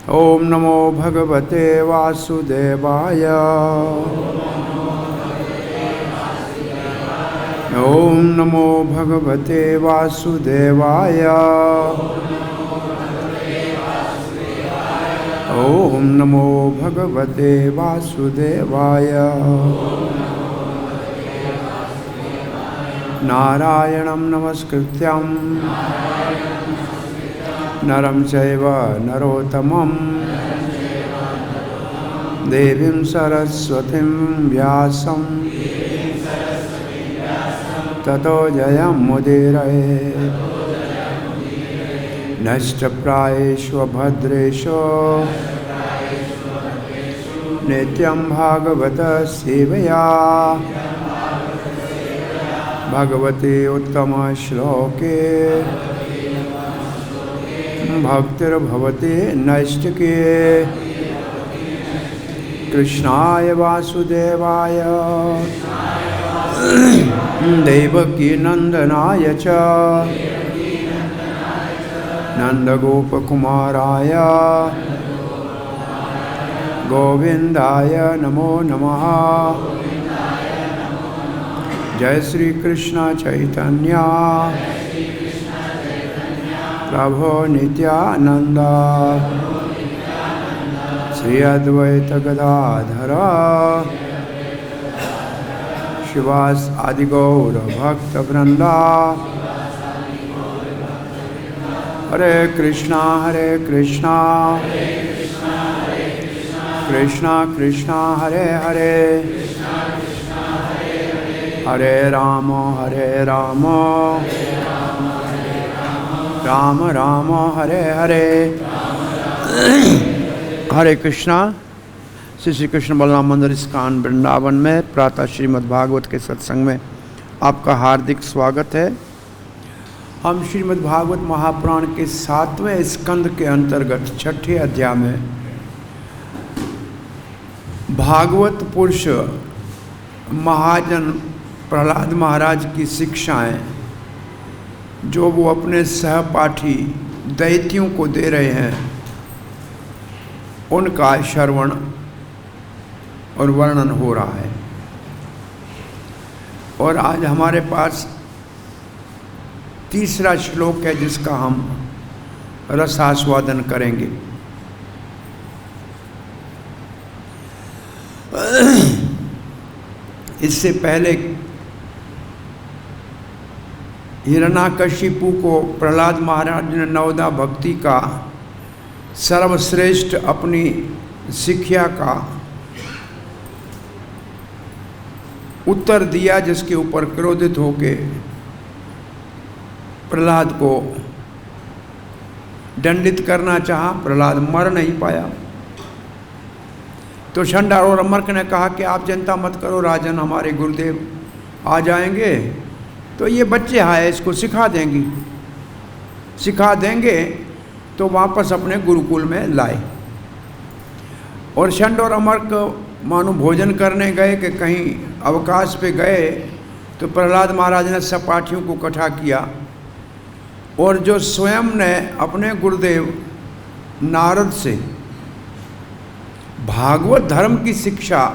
ओम नमो भगवते वासुदेवाय। ओम नमो भगवते वासुदेवाय। ओम नमो भगवते वासुदेवाय। नारायणं नमस्कृत्यं नरं चैव नरोत्तमं देवीं सरस्वतीं व्यासं ततो जयमुदीरये। नष्टप्रायेषु भद्रेषु नित्यं भागवत सेवया भगवते उत्तम श्लोके भक्तिर्भवते नैष्टिके। कृष्णाय वासुदेवाय देवकी नंदनाय च नंदगोपकुमाराय गोविंदाय नमो नमः। जय श्री कृष्ण चैतन्य प्रभो नित्यानंद श्री अद्वैत गदाधर शिवास आदि गौर भक्त वृंदा। हरे कृष्णा कृष्णा कृष्णा हरे हरे हरे राम राम राम हरे हरे। हरे कृष्णा। श्री कृष्ण बलराम मंदिर इस्कॉन वृंदावन में प्रातः श्रीमद् भागवत के सत्संग में आपका हार्दिक स्वागत है। हम श्रीमद् भागवत महापुराण के 7वें स्कंद के अंतर्गत 6ठे अध्याय में भागवत पुरुष महाजन प्रहलाद महाराज की शिक्षाएं जो वो अपने सहपाठी दैत्यों को दे रहे हैं उनका श्रवण और वर्णन हो रहा है। और आज हमारे पास तीसरा श्लोक है जिसका हम रसास्वादन करेंगे। इससे पहले हिरण्याकशिपु को प्रहलाद महाराज ने नवदा भक्ति का सर्वश्रेष्ठ अपनी शिक्षा का उत्तर दिया, जिसके ऊपर क्रोधित होके प्रहलाद को दंडित करना चाहा। प्रहलाद मर नहीं पाया तो शंडा और अमर्क ने कहा कि आप चिंता मत करो राजन, हमारे गुरुदेव आ जाएंगे तो ये बच्चे आए इसको सिखा देंगे तो वापस अपने गुरुकुल में लाए। और शंड और अमर्क मानो भोजन करने गए कि कहीं अवकाश पे गए तो प्रहलाद महाराज ने सहपाठियों को इकट्ठा किया और जो स्वयं ने अपने गुरुदेव नारद से भागवत धर्म की शिक्षा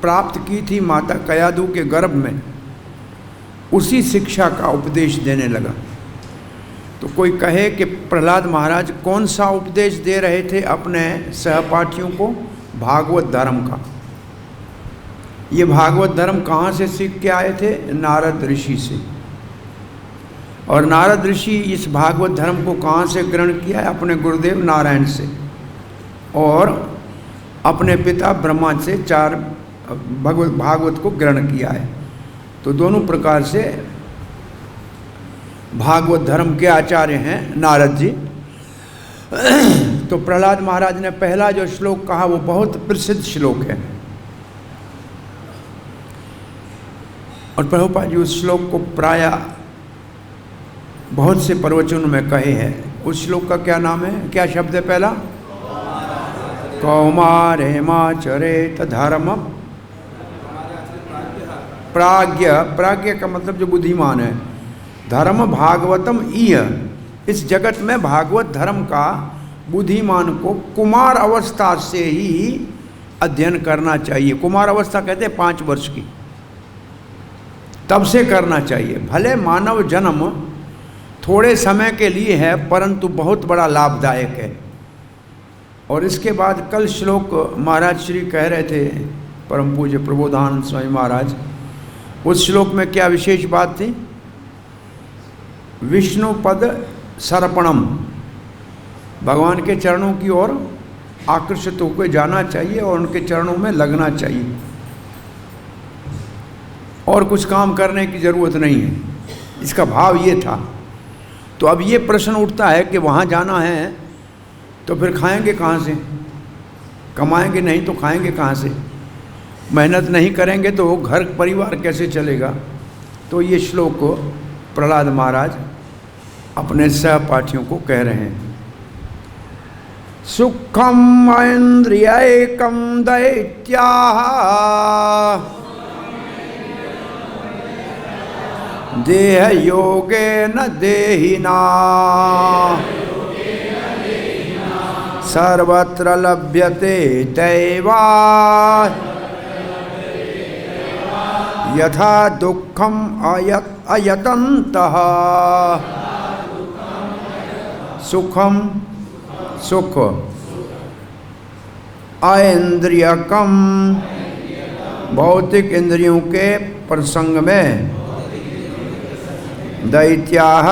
प्राप्त की थी माता कयादु के गर्भ में, उसी शिक्षा का उपदेश देने लगा। तो कोई कहे कि प्रहलाद महाराज कौन सा उपदेश दे रहे थे अपने सहपाठियों को? भागवत धर्म का। ये भागवत धर्म कहाँ से सीख के आए थे? नारद ऋषि से। और नारद ऋषि इस भागवत धर्म को कहाँ से ग्रहण किया है? अपने गुरुदेव नारायण से और अपने पिता ब्रह्मा से भागवत को ग्रहण किया है। तो दोनों प्रकार से भागवत धर्म के आचार्य हैं नारद जी। तो प्रहलाद महाराज ने पहला जो श्लोक कहा वो बहुत प्रसिद्ध श्लोक है और प्रभुपाद जी उस श्लोक को प्राय बहुत से प्रवचनों में कहे हैं। उस श्लोक का क्या नाम है, क्या शब्द है पहला? कौमारेमाचरेत धर्म प्राज्ञ का मतलब जो बुद्धिमान है। धर्म भागवतम इह, इस जगत में भागवत धर्म का बुद्धिमान को कुमार अवस्था से ही अध्ययन करना चाहिए। कुमार अवस्था कहते हैं 5 वर्ष की, तब से करना चाहिए। भले मानव जन्म थोड़े समय के लिए है, परंतु बहुत बड़ा लाभदायक है। और इसके बाद कल श्लोक महाराज श्री कह रहे थे, परम पूज्य प्रबोधानंद स्वामी महाराज, उस श्लोक में क्या विशेष बात थी? विष्णु पद सर्पणम, भगवान के चरणों की ओर आकर्षित होकर जाना चाहिए और उनके चरणों में लगना चाहिए, और कुछ काम करने की ज़रूरत नहीं है। इसका भाव ये था। तो अब ये प्रश्न उठता है कि वहाँ जाना है तो फिर खाएंगे कहाँ से? कमाएंगे नहीं तो खाएंगे कहाँ से? मेहनत नहीं करेंगे तो घर परिवार कैसे चलेगा? तो ये श्लोक प्रहलाद महाराज अपने सहपाठियों को कह रहे हैं। सुखम इंद्रियैकम दैत्याः देह योगेन देहिना सर्वत्र लभ्यते दैवा यथा दुःखम अयतन्तः सुखम सुख ऐन्द्रियकम भौतिक इंद्रियों के प्रसंग में दैत्याः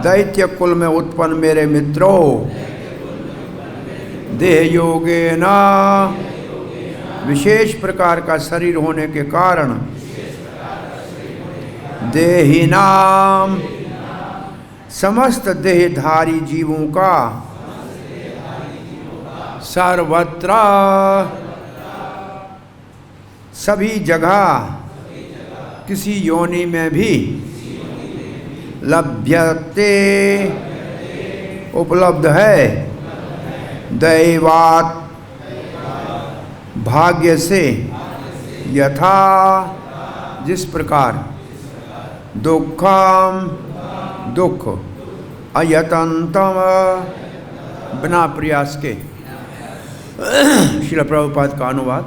दैत्य कुल में उत्पन्न मेरे मित्रों देह योगेन विशेष प्रकार का शरीर होने के कारण देहिनाम समस्त देहधारी जीवों का सर्वत्र सभी जगह किसी योनि में भी लभ्यते उपलब्ध है दैवात भाग्य से यथा जिस प्रकार दुखम दुख अयतंतम बिना प्रयास के। श्रील प्रभुपाद का अनुवाद।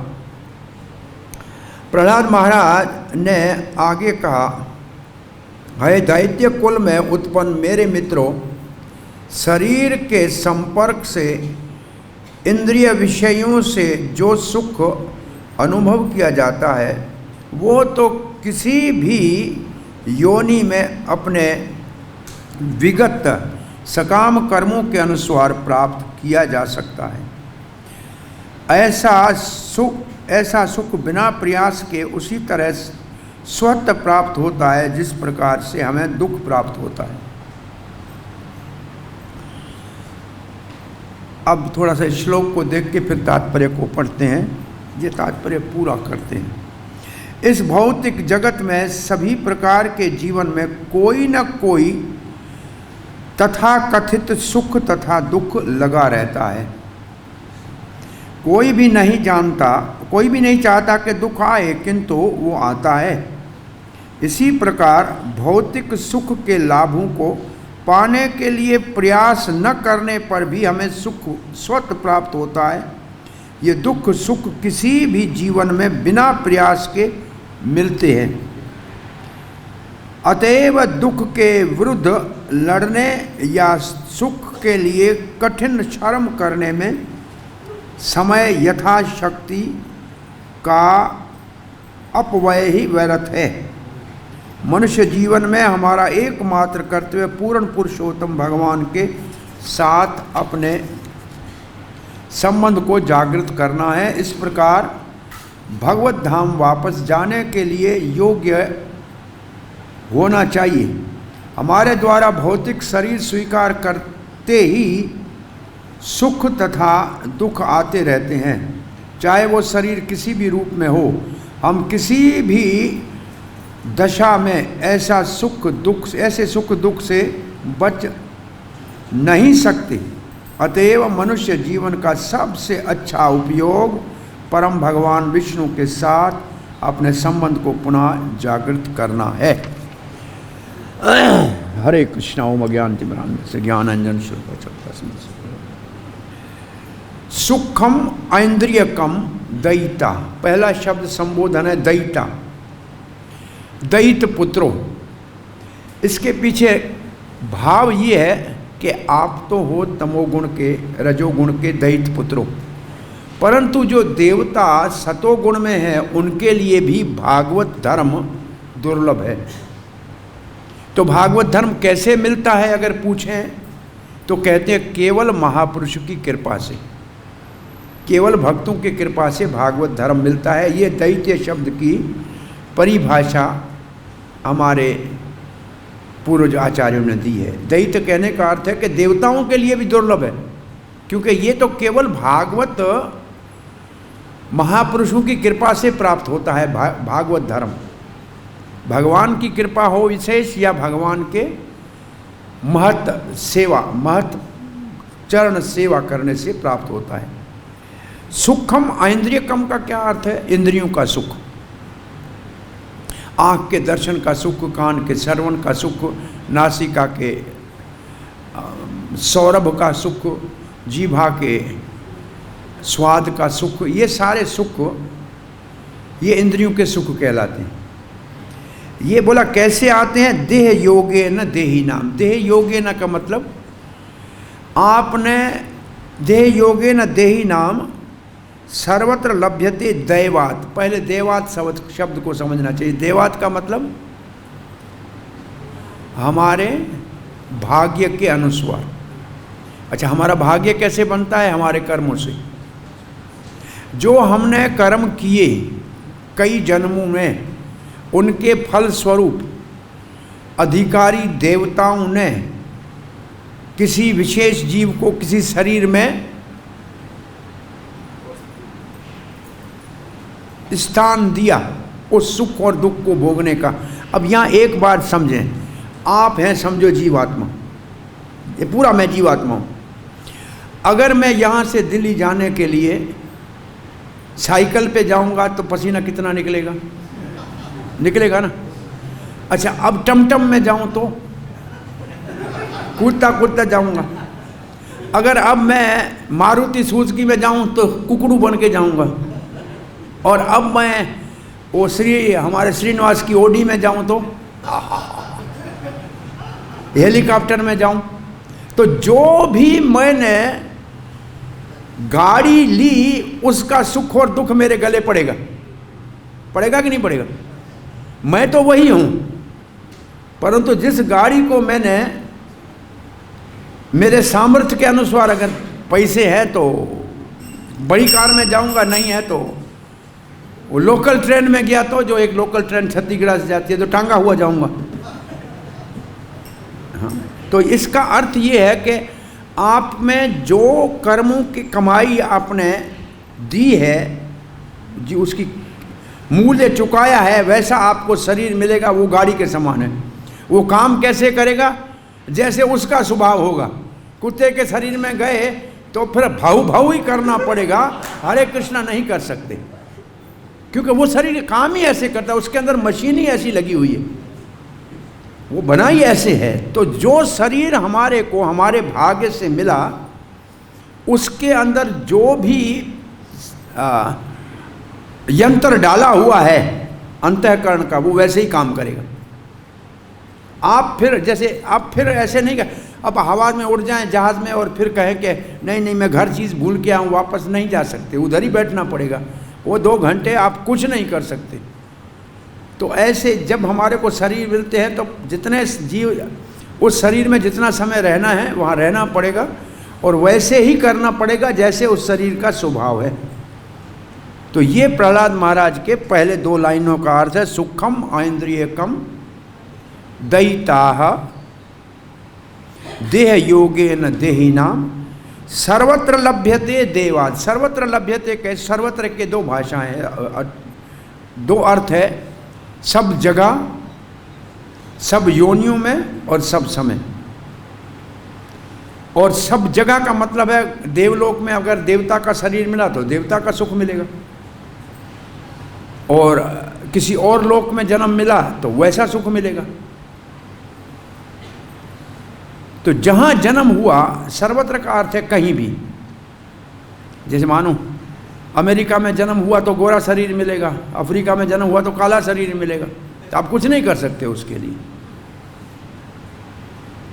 प्रहलाद महाराज ने आगे कहा, है दैत्य कुल में उत्पन्न मेरे मित्रों, शरीर के संपर्क से इंद्रिय विषयों से जो सुख अनुभव किया जाता है वो तो किसी भी योनि में अपने विगत सकाम कर्मों के अनुसार प्राप्त किया जा सकता है। ऐसा सुख बिना प्रयास के उसी तरह स्वतः प्राप्त होता है जिस प्रकार से हमें दुख प्राप्त होता है। अब थोड़ा सा श्लोक को देख के फिर तात्पर्य को पढ़ते हैं, ये तात्पर्य पूरा करते हैं। इस भौतिक जगत में सभी प्रकार के जीवन में कोई न कोई तथाकथित सुख तथा दुख लगा रहता है। कोई भी नहीं चाहता कि दुख आए, किंतु वो आता है। इसी प्रकार भौतिक सुख के लाभों को पाने के लिए प्रयास न करने पर भी हमें सुख स्वतः प्राप्त होता है। ये दुख सुख किसी भी जीवन में बिना प्रयास के मिलते हैं। अतएव दुख के विरुद्ध लड़ने या सुख के लिए कठिन श्रम करने में समय यथाशक्ति का अपव्यय ही व्यर्थ है। मनुष्य जीवन में हमारा एकमात्र कर्तव्य पूर्ण पुरुषोत्तम भगवान के साथ अपने संबंध को जागृत करना है। इस प्रकार भगवत धाम वापस जाने के लिए योग्य होना चाहिए। हमारे द्वारा भौतिक शरीर स्वीकार करते ही सुख तथा दुख आते रहते हैं, चाहे वो शरीर किसी भी रूप में हो। हम किसी भी दशा में ऐसे सुख दुख से बच नहीं सकते। अतएव मनुष्य जीवन का सबसे अच्छा उपयोग परम भगवान विष्णु के साथ अपने संबंध को पुनः जागृत करना है। हरे कृष्णा। ओम अज्ञानतिमिरान्धस्य से ज्ञानांजन शुक्ल। सुखम ऐन्द्रियकम दयिता, पहला शब्द संबोधन है दयिता, दयित पुत्रो। इसके पीछे भाव ये है कि आप तो हो तमोगुण के, रजोगुण के दयित पुत्रो, परंतु जो देवता सतोगुण में है उनके लिए भी भागवत धर्म दुर्लभ है। तो भागवत धर्म कैसे मिलता है अगर पूछें तो कहते हैं केवल महापुरुष की कृपा से, केवल भक्तों की कृपा से भागवत धर्म मिलता है। ये दैत्य शब्द की परिभाषा हमारे पूर्व आचार्यों ने दी है। दैत्य कहने का अर्थ है कि देवताओं के लिए भी दुर्लभ है, क्योंकि ये तो केवल भागवत महापुरुषों की कृपा से प्राप्त होता है। भागवत धर्म भगवान की कृपा हो विशेष या भगवान के महत सेवा, महत चरण सेवा करने से प्राप्त होता है। सुखम ऐन्द्रियकम का क्या अर्थ है? इंद्रियों का सुख, आँख के दर्शन का सुख, कान के श्रवण का सुख, नासिका के सौरभ का सुख, जीभा के स्वाद का सुख, ये सारे सुख ये इंद्रियों के सुख कहलाते हैं। ये बोला कैसे आते हैं? देह योगे न देही नाम। देह योगे न का मतलब आपने देह योगे न देही नाम सर्वत्र लभ्यते दैवात। पहले देवात शब्द को समझना चाहिए। देवात का मतलब हमारे भाग्य के अनुसार। अच्छा, हमारा भाग्य कैसे बनता है? हमारे कर्मों से। जो हमने कर्म किए कई जन्मों में, उनके फल स्वरूप अधिकारी देवताओं ने किसी विशेष जीव को किसी शरीर में स्थान दिया उस सुख और दुख को भोगने का। अब यहाँ एक बात समझें, आप हैं समझो जीवात्मा, ये पूरा मैं जीवात्मा हूँ। अगर मैं यहाँ से दिल्ली जाने के लिए साइकिल पे जाऊँगा तो पसीना कितना निकलेगा? निकलेगा ना। अच्छा, अब टमटम में जाऊँ तो कूदता कूदता जाऊँगा। अगर अब मैं मारुति सुजुकी में जाऊँ तो कुकड़ू बन के जाऊँगा। और अब मैं वो हमारे श्रीनिवास की ओडी में जाऊँ तो हेलीकॉप्टर में जाऊँ। तो जो भी मैंने गाड़ी ली उसका सुख और दुख मेरे गले पड़ेगा। पड़ेगा कि नहीं पड़ेगा? मैं तो वही हूँ, परंतु जिस गाड़ी को मैंने मेरे सामर्थ्य के अनुसार, अगर पैसे हैं तो बड़ी कार में जाऊँगा, नहीं है तो वो लोकल ट्रेन में गया तो जो एक लोकल ट्रेन छत्तीसगढ़ से जाती है तो टांगा हुआ जाऊँगा। हाँ, तो इसका अर्थ ये है कि आप में जो कर्मों की कमाई आपने दी है, जो उसकी मूल्य चुकाया है, वैसा आपको शरीर मिलेगा। वो गाड़ी के समान है। वो काम कैसे करेगा? जैसे उसका स्वभाव होगा। कुत्ते के शरीर में गए तो फिर भाऊ भाऊ ही करना पड़ेगा, हरे कृष्णा नहीं कर सकते, क्योंकि वो शरीर काम ही ऐसे करता है। उसके अंदर मशीन ही ऐसी लगी हुई है, वो बनाई ऐसे है। तो जो शरीर हमारे को हमारे भाग्य से मिला, उसके अंदर जो भी यंत्र डाला हुआ है अंतःकरण का, वो वैसे ही काम करेगा। आप फिर जैसे आप फिर ऐसे नहीं कर, अब हवा में उड़ जाएं जहाज़ में और फिर कहें कि नहीं नहीं मैं घर चीज़ भूल के आऊँ, वापस नहीं जा सकते, उधर ही बैठना पड़ेगा। वो 2 घंटे आप कुछ नहीं कर सकते। तो ऐसे जब हमारे को शरीर मिलते हैं तो जितने जीव उस शरीर में जितना समय रहना है वहाँ रहना पड़ेगा, और वैसे ही करना पड़ेगा जैसे उस शरीर का स्वभाव है। तो ये प्रहलाद महाराज के पहले 2 लाइनों का अर्थ है। सुखम ऐन्द्रियकम दयिताः देह योगेन देहिनाम सर्वत्र लभ्यते देवात्। सर्वत्र लभ्यते के सर्वत्र के 2 भाषाएं हैं, 2 अर्थ है। सब जगह, सब योनियों में और सब समय। और सब जगह का मतलब है देवलोक में अगर देवता का शरीर मिला तो देवता का सुख मिलेगा, और किसी और लोक में जन्म मिला तो वैसा सुख मिलेगा। तो जहाँ जन्म हुआ सर्वत्र का अर्थ है कहीं भी। जैसे मानो अमेरिका में जन्म हुआ तो गोरा शरीर मिलेगा, अफ्रीका में जन्म हुआ तो काला शरीर मिलेगा, तो आप कुछ नहीं कर सकते उसके लिए।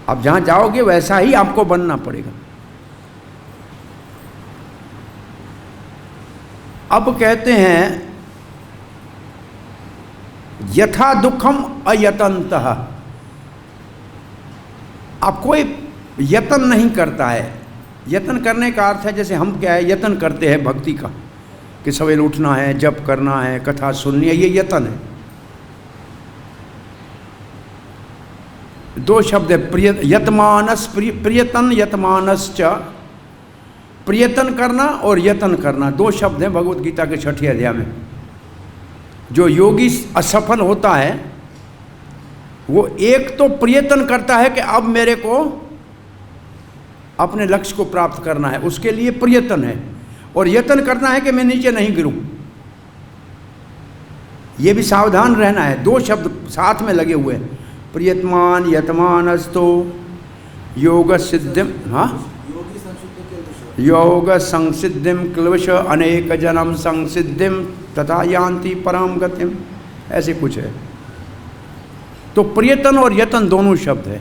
आप जहाँ जाओगे वैसा ही आपको बनना पड़ेगा। अब कहते हैं यथा दुखम अयतनतः। अब कोई यतन नहीं करता है। यतन करने का अर्थ है जैसे हम क्या है यतन करते हैं भक्ति का, कि सवेरे उठना है, जप करना है, कथा सुननी है, ये यतन है। दो शब्द है यतमानस, प्रियतन यतमानश्च। प्रियतन करना और यतन करना दो शब्द हैं भगवत गीता के 6वें अध्याय में। जो योगी असफल होता है वो एक तो प्रियतन करता है कि अब मेरे को अपने लक्ष्य को प्राप्त करना है, उसके लिए प्रियतन है, और यतन करना है कि मैं नीचे नहीं गिरूं। ये भी सावधान रहना है, दो शब्द साथ में लगे हुए हैं। प्रियतमान यतमानस्तो योग सिद्धिम, हाँ, योग संसिद्धिम क्लवश अनेक जन्म संसिद्धिम तथा यान्ति परम गतिम, ऐसे कुछ है। तो प्रियतन और यतन दोनों शब्द है।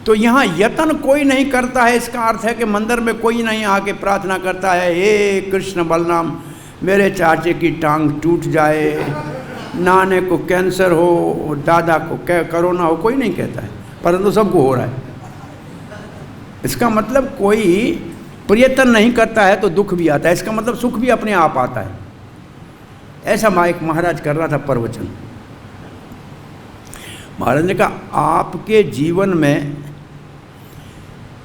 तो यहाँ यतन कोई नहीं करता है, इसका अर्थ है कि मंदिर में कोई नहीं आके प्रार्थना करता है हे कृष्ण बलराम मेरे चाचे की टांग टूट जाए, नाने को कैंसर हो, दादा को कोरोना हो, कोई नहीं कहता है, परंतु सबको हो रहा है। इसका मतलब कोई प्रियतन नहीं करता है तो दुख भी आता है, इसका मतलब सुख भी अपने आप आता है। ऐसा एक महाराज कर रहा था प्रवचन। महाराज ने कहा आपके जीवन में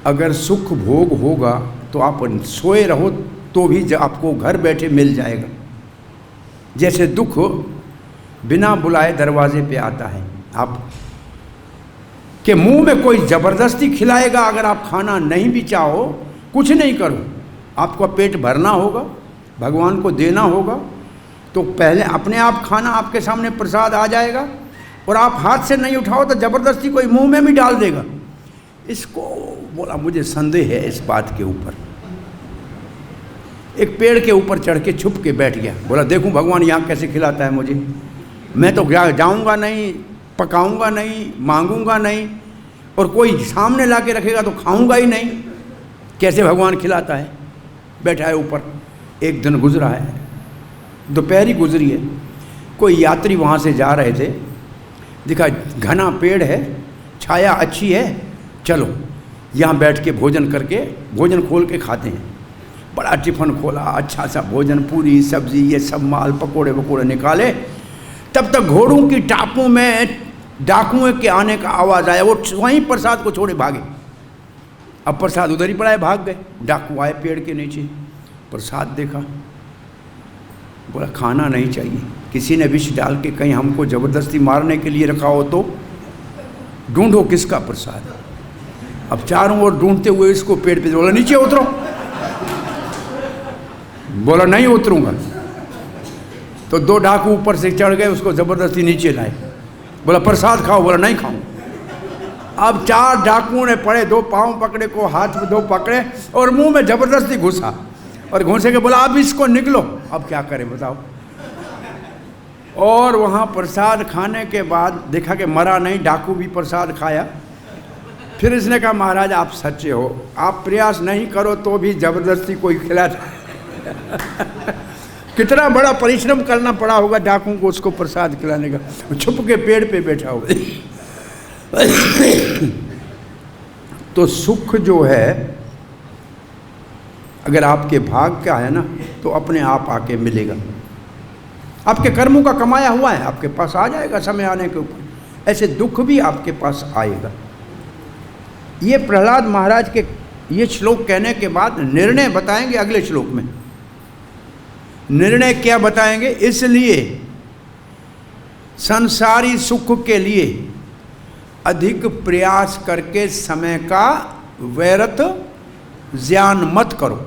अगर सुख भोग होगा तो आप सोए रहो तो भी आपको घर बैठे मिल जाएगा। जैसे दुख बिना बुलाए दरवाजे पे आता है, आप के मुंह में कोई ज़बरदस्ती खिलाएगा, अगर आप खाना नहीं भी चाहो, कुछ नहीं करो, आपको पेट भरना होगा, भगवान को देना होगा, तो पहले अपने आप खाना आपके सामने प्रसाद आ जाएगा, और आप हाथ से नहीं उठाओ तो ज़बरदस्ती कोई मुंह में भी डाल देगा। इसको बोला मुझे संदेह है इस बात के ऊपर। एक पेड़ के ऊपर चढ़ के छुप के बैठ गया, बोला देखूं भगवान यहाँ कैसे खिलाता है मुझे, मैं तो जाऊँगा नहीं, पकाऊँगा नहीं, मांगूँगा नहीं, और कोई सामने ला के रखेगा तो खाऊँगा ही नहीं, कैसे भगवान खिलाता है। बैठा है ऊपर। एक दिन गुजरा है, दोपहरी गुजरी है, कोई यात्री वहाँ से जा रहे थे, दिखा घना पेड़ है, छाया अच्छी है, चलो यहाँ बैठ के भोजन करके, भोजन खोल के खाते हैं। बड़ा टिफ़िन खोला, अच्छा सा भोजन, पूरी सब्जी, ये सब माल, पकोड़े वकोड़े निकाले। तब तक घोड़ों की टापों में डाकुओं के आने का आवाज़ आया, वो वहीं प्रसाद को छोड़े भागे। अब प्रसाद उधर ही पड़ा है, भाग गए। डाकू आए पेड़ के नीचे, प्रसाद देखा, बोला खाना नहीं चाहिए, किसी ने विष डाल के कहीं हमको ज़बरदस्ती मारने के लिए रखा हो तो ढूंढो किसका प्रसाद। अब चारों ओर ढूंढते हुए इसको पेड़ पे, बोला नीचे उतरो, बोला नहीं उतरूंगा। तो दो डाकू ऊपर से चढ़ गए, उसको ज़बरदस्ती नीचे लाए, बोला प्रसाद खाओ, बोला नहीं खाऊं। अब चार डाकुओं ने पड़े, दो पाँव पकड़े को, हाथ में दो पकड़े और मुंह में ज़बरदस्ती घुसा, और घुसे के बोला अब इसको निकलो। अब क्या करें बताओ। और वहाँ प्रसाद खाने के बाद देखा कि मरा नहीं, डाकू भी प्रसाद खाया। फिर इसने कहा महाराज आप सच्चे हो, आप प्रयास नहीं करो तो भी ज़बरदस्ती कोई खिलाता कितना बड़ा परिश्रम करना पड़ा होगा डाकू को उसको प्रसाद खिलाने का, छुप के पेड़ पे बैठा हुआ। तो सुख जो है अगर आपके भाग का है ना तो अपने आप आके मिलेगा, आपके कर्मों का कमाया हुआ है, आपके पास आ जाएगा समय आने के ऊपर। ऐसे दुख भी आपके पास आएगा। ये प्रहलाद महाराज के ये श्लोक कहने के बाद निर्णय बताएंगे अगले श्लोक में। निर्णय क्या बताएंगे? इसलिए संसारी सुख के लिए अधिक प्रयास करके समय का व्यर्थ ज्ञान मत करो।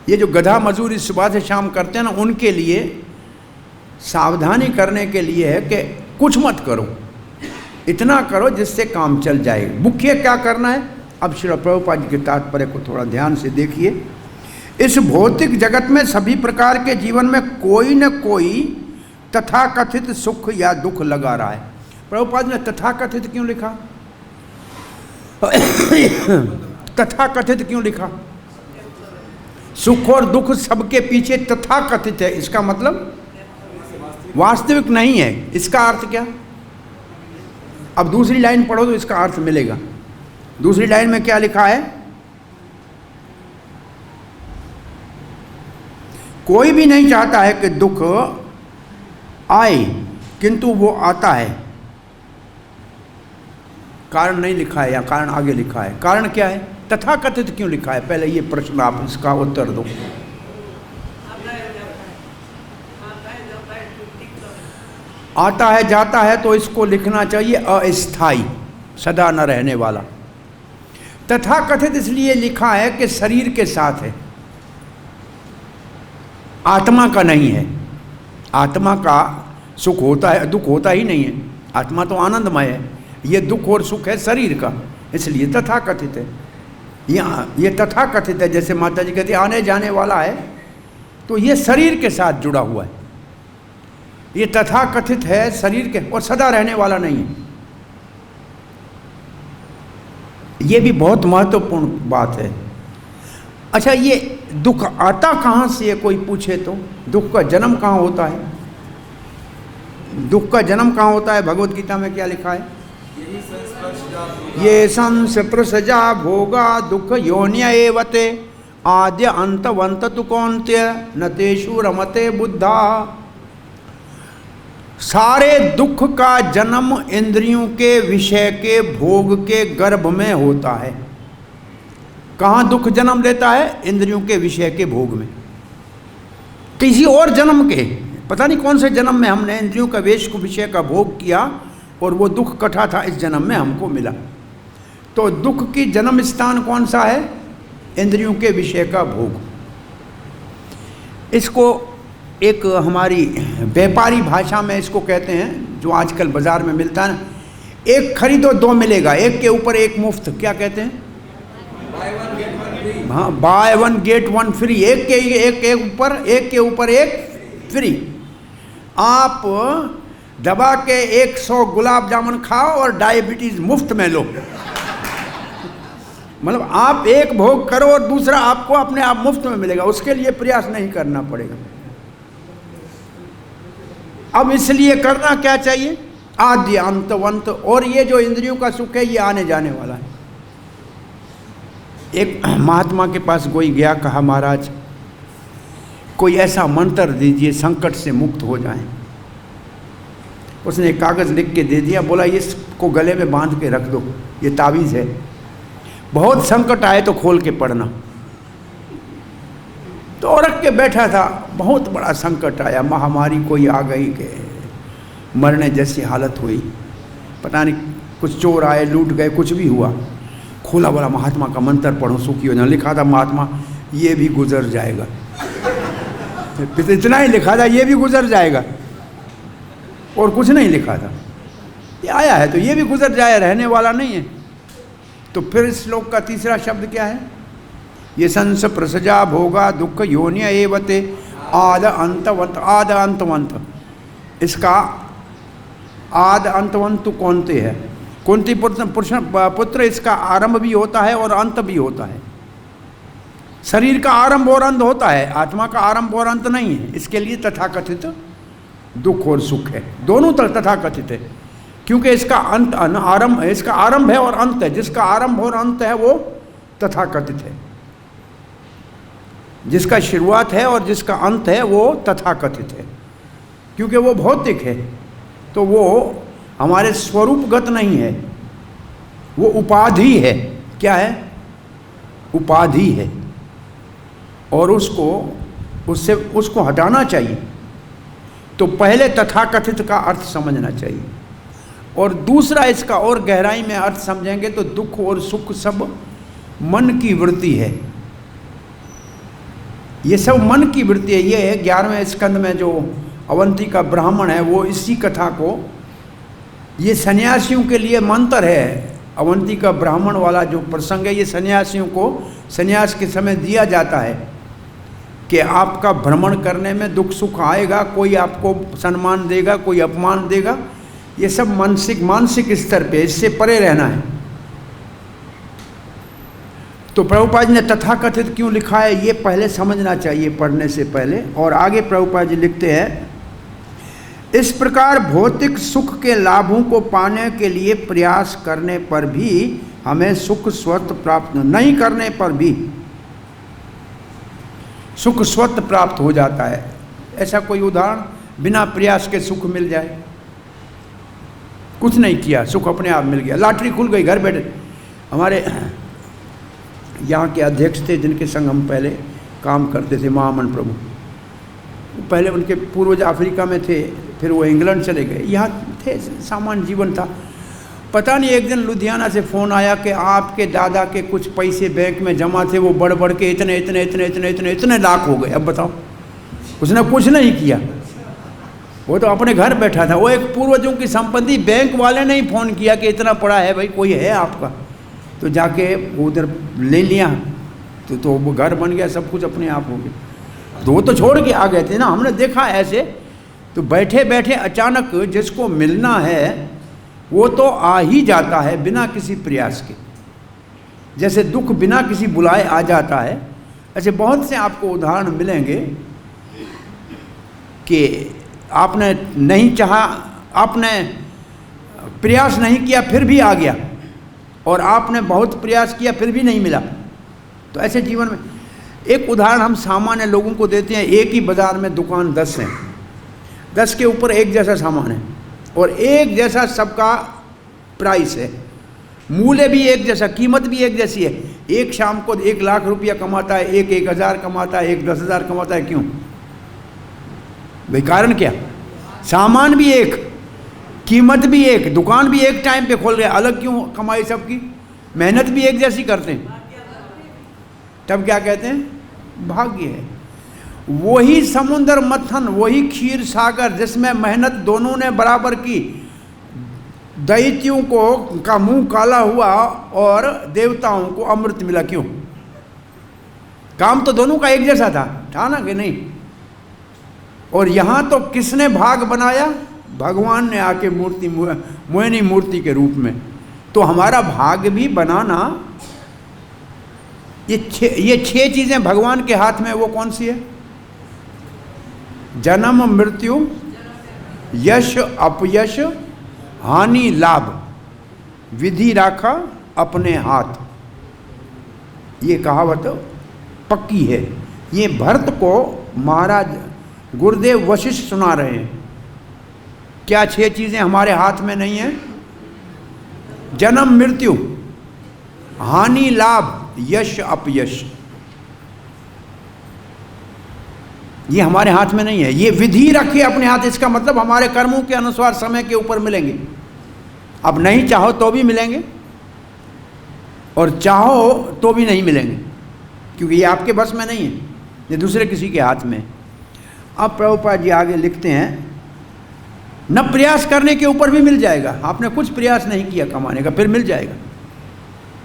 ये जो गधा मजूरी सुबह से शाम करते हैं ना, उनके लिए सावधानी करने के लिए है कि कुछ मत करो, इतना करो जिससे काम चल जाए। मुख्य क्या करना है? अब श्रील प्रभुपाद जी के तात्पर्य को थोड़ा ध्यान से देखिए। इस भौतिक जगत में सभी प्रकार के जीवन में कोई न कोई तथाकथित सुख या दुख लगा रहा है। प्रभुपाद ने तथाकथित क्यों लिखा? तथाकथित क्यों लिखा? सुख और दुख सबके पीछे तथाकथित है, इसका मतलब वास्तविक नहीं है। इसका अर्थ क्या? अब दूसरी लाइन पढ़ो तो इसका अर्थ मिलेगा। दूसरी लाइन में क्या लिखा है? कोई भी नहीं चाहता है कि दुख आए, किंतु वो आता है। कारण नहीं लिखा है, या कारण आगे लिखा है। कारण क्या है? तथाकथित क्यों लिखा है? पहले ये प्रश्न आप इसका उत्तर दो। आता है जाता है तो इसको लिखना चाहिए अस्थाई, सदा न रहने वाला। तथाकथित इसलिए लिखा है कि शरीर के साथ है, आत्मा का नहीं है। आत्मा का सुख होता है, दुख होता ही नहीं है। आत्मा तो आनंदमय है, ये दुख और सुख है शरीर का, इसलिए तथाकथित है। यहाँ ये तथाकथित है, जैसे माता जी कहती आने जाने वाला है, तो ये शरीर के साथ जुड़ा हुआ है। ये तथाकथित है शरीर के, और सदा रहने वाला नहीं है। ये भी बहुत महत्वपूर्ण बात है। अच्छा, ये दुख आता कहाँ से है? कोई पूछे तो दुख का जन्म कहाँ होता है? दुख का जन्म कहाँ होता है? भगवत गीता में क्या लिखा है? ये संस्प्रसजा भोगा दुख योन्य एवते आद्य अंतवंत तु कौन्त्य न तेषु रमते बुद्धा। सारे दुख का जन्म इंद्रियों के विषय के भोग के गर्भ में होता है। कहाँ दुख जन्म लेता है? इंद्रियों के विषय के भोग में। किसी और जन्म के, पता नहीं कौन से जन्म में हमने इंद्रियों का वेश को विषय का भोग किया और वो दुख कटा था, इस जन्म में हमको मिला। तो दुख की जन्म स्थान कौन सा है? इंद्रियों के विषय का भोग। इसको एक हमारी व्यापारी भाषा में इसको कहते हैं, जो आजकल बाजार में मिलता है ना, एक खरीदो दो मिलेगा, एक के ऊपर एक मुफ्त। क्या कहते हैं? हाँ, by one get one free. एक के ऊपर एक फ्री। आप दबा के 100 गुलाब जामुन खाओ और डायबिटीज मुफ्त में लो। मतलब आप एक भोग करो और दूसरा आपको अपने आप मुफ्त में मिलेगा, उसके लिए प्रयास नहीं करना पड़ेगा। अब इसलिए करना क्या चाहिए? आद्य अंतवंत। और ये जो इंद्रियों का सुख है ये आने जाने वाला है। एक महात्मा के पास कोई गया, कहा महाराज कोई ऐसा मंत्र दीजिए संकट से मुक्त हो जाए। उसने एक कागज़ लिख के दे दिया, बोला इसको गले में बांध के रख दो, ये तावीज़ है, बहुत संकट आए तो खोल के पढ़ना। तो रख के बैठा था, बहुत बड़ा संकट आया, महामारी कोई आ गई कि मरने जैसी हालत हुई, पता नहीं कुछ चोर आए लूट गए, कुछ भी हुआ। खोला, बोला महात्मा का मंत्र पढ़ो सुखी हो जाए। लिखा था महात्मा ये भी गुजर जाएगा। इतना ही लिखा था, ये भी गुजर जाएगा, और कुछ नहीं लिखा था। ये आया है तो ये भी गुजर जाए, रहने वाला नहीं है। तो फिर इस श्लोक का तीसरा शब्द क्या है? ये संस प्रसजा भोगा दुख योन्य एवते आद अंतवंत। आद अंतवंत, इसका आद अंतवंत कौनते है? कुंती पुत्र, इसका आरंभ भी होता है और अंत भी होता है। शरीर का आरंभ और अंत होता है, आत्मा का आरंभ और अंत नहीं है। इसके लिए तथाकथित दुख और सुख है, दोनों तथाकथित है, क्योंकि इसका अंत आरंभ है, इसका आरंभ है और अंत है। जिसका आरंभ और अंत है वो तथाकथित है, जिसका शुरुआत है और जिसका अंत है वो तथाकथित है। क्योंकि वो भौतिक है तो वो हमारे स्वरूपगत नहीं है, वो उपाधि है। क्या है? उपाधि है, और उसको हटाना चाहिए। तो पहले तथाकथित का अर्थ समझना चाहिए, और दूसरा इसका और गहराई में अर्थ समझेंगे तो दुख और सुख सब मन की वृत्ति है। ये सब मन की वृत्ति है। ये 11वें स्कंद में जो अवंती का ब्राह्मण है वो इसी कथा को ये सन्यासियों के लिए मंत्र है। अवंती का ब्राह्मण वाला जो प्रसंग है, ये सन्यासियों को सन्यास के समय दिया जाता है कि आपका भ्रमण करने में दुख सुख आएगा, कोई आपको सम्मान देगा, कोई अपमान देगा, ये सब मानसिक स्तर पे, इससे परे रहना है। तो प्रभुपाद जी ने तथाकथित क्यों लिखा है, ये पहले समझना चाहिए पढ़ने से पहले। और आगे प्रभुपाद जी लिखते हैं, इस प्रकार भौतिक सुख के लाभों को पाने के लिए प्रयास करने पर भी हमें सुख स्वतः प्राप्त नहीं करने पर भी सुख स्वतः प्राप्त हो जाता है। ऐसा कोई उदाहरण, बिना प्रयास के सुख मिल जाए? कुछ नहीं किया, सुख अपने आप मिल गया, लॉटरी खुल गई घर बैठे। हमारे यहाँ के अध्यक्ष थे जिनके संग हम पहले काम करते थे, महामन प्रभु, पहले उनके पूर्वज अफ्रीका में थे, फिर वो इंग्लैंड चले गए, यहाँ थे, सामान्य जीवन था। पता नहीं एक दिन लुधियाना से फ़ोन आया कि आपके दादा के कुछ पैसे बैंक में जमा थे, वो बढ़ बढ़ के इतने इतने इतने इतने इतने इतने लाख हो गए। अब बताओ, उसने कुछ नहीं किया, वो तो अपने घर बैठा था। वो एक पूर्वजों की संपत्ति, बैंक वाले ने ही फ़ोन किया कि इतना पड़ा है भाई, कोई है आपका, तो जाके उधर ले लिया, तो वो घर बन गया, सब कुछ अपने आप हो गया। तो वो तो छोड़ के आ गए थे ना, हमने देखा ऐसे। तो बैठे बैठे अचानक जिसको मिलना है वो तो आ ही जाता है बिना किसी प्रयास के। जैसे दुख बिना किसी बुलाए आ जाता है, ऐसे बहुत से आपको उदाहरण मिलेंगे कि आपने नहीं चाहा, आपने प्रयास नहीं किया फिर भी आ गया, और आपने बहुत प्रयास किया फिर भी नहीं मिला। तो ऐसे जीवन में एक उदाहरण हम सामान्य लोगों को देते हैं। एक ही बाज़ार में दुकान 10 हैं, 10 के ऊपर एक जैसा सामान है और एक जैसा सबका प्राइस है, मूल्य भी एक जैसा, कीमत भी एक जैसी है। एक शाम को 1 लाख रुपया कमाता है, एक 1,000 कमाता है, एक 10,000 कमाता है। क्यों भाई? कारण क्या? सामान भी एक, कीमत भी एक, दुकान भी एक टाइम पे खोल रहे हैं, अलग क्यों कमाई सबकी? मेहनत भी एक जैसी करते हैं, तब क्या कहते हैं? भाग्य है। वही समुद्र मथन, वही क्षीर सागर जिसमें मेहनत दोनों ने बराबर की, दैत्यों को का मुंह काला हुआ और देवताओं को अमृत मिला। क्यों? काम तो दोनों का एक जैसा था ना कि नहीं? और यहाँ तो किसने भाग बनाया? भगवान ने आके मूर्ति, मोहिनी मूर्ति के रूप में। तो हमारा भाग भी बनाना, ये 6 चीज़ें भगवान के हाथ में। वो कौन सी है? जन्म मृत्यु, यश अपयश, हानि लाभ, विधि राखा अपने हाथ। ये कहावत पक्की है। ये भरत को महाराज गुरुदेव वशिष्ठ सुना रहे हैं। क्या 6 चीज़ें हमारे हाथ में नहीं हैं? जन्म मृत्यु, हानि लाभ, यश अपयश, ये हमारे हाथ में नहीं है। ये विधि रखिए अपने हाथ, इसका मतलब हमारे कर्मों के अनुसार समय के ऊपर मिलेंगे। अब नहीं चाहो तो भी मिलेंगे और चाहो तो भी नहीं मिलेंगे, क्योंकि ये आपके बस में नहीं है, ये दूसरे किसी के हाथ में। अब प्रभुपाद जी आगे लिखते हैं, न प्रयास करने के ऊपर भी मिल जाएगा। आपने कुछ प्रयास नहीं किया कमाने का, फिर मिल जाएगा।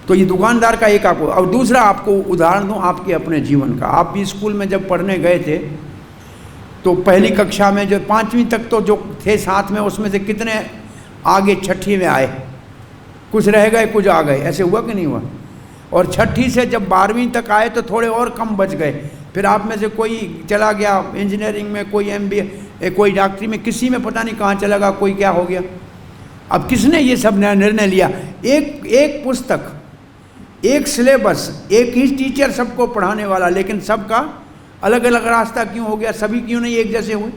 तो ये दुकानदार का एक आपको। और दूसरा आपको उदाहरण दूँ आपके अपने जीवन का। आप भी स्कूल में जब पढ़ने गए थे तो पहली कक्षा में जो 5वीं तक तो जो थे साथ में, उसमें से कितने आगे 6ठी में आए? कुछ रह गए, कुछ आ गए। ऐसे हुआ कि नहीं हुआ? और 6ठी से जब 12वीं तक आए तो थोड़े और कम बच गए। फिर आप में से कोई चला गया इंजीनियरिंग में, कोई MBA, कोई डॉक्टरी में, किसी में पता नहीं कहाँ चला गया, कोई क्या हो गया। अब किसने ये सब निर्णय लिया? एक पुस्तक, एक सिलेबस, एक ही टीचर सबको पढ़ाने वाला, लेकिन सबका अलग अलग रास्ता क्यों हो गया? सभी क्यों नहीं एक जैसे हुए?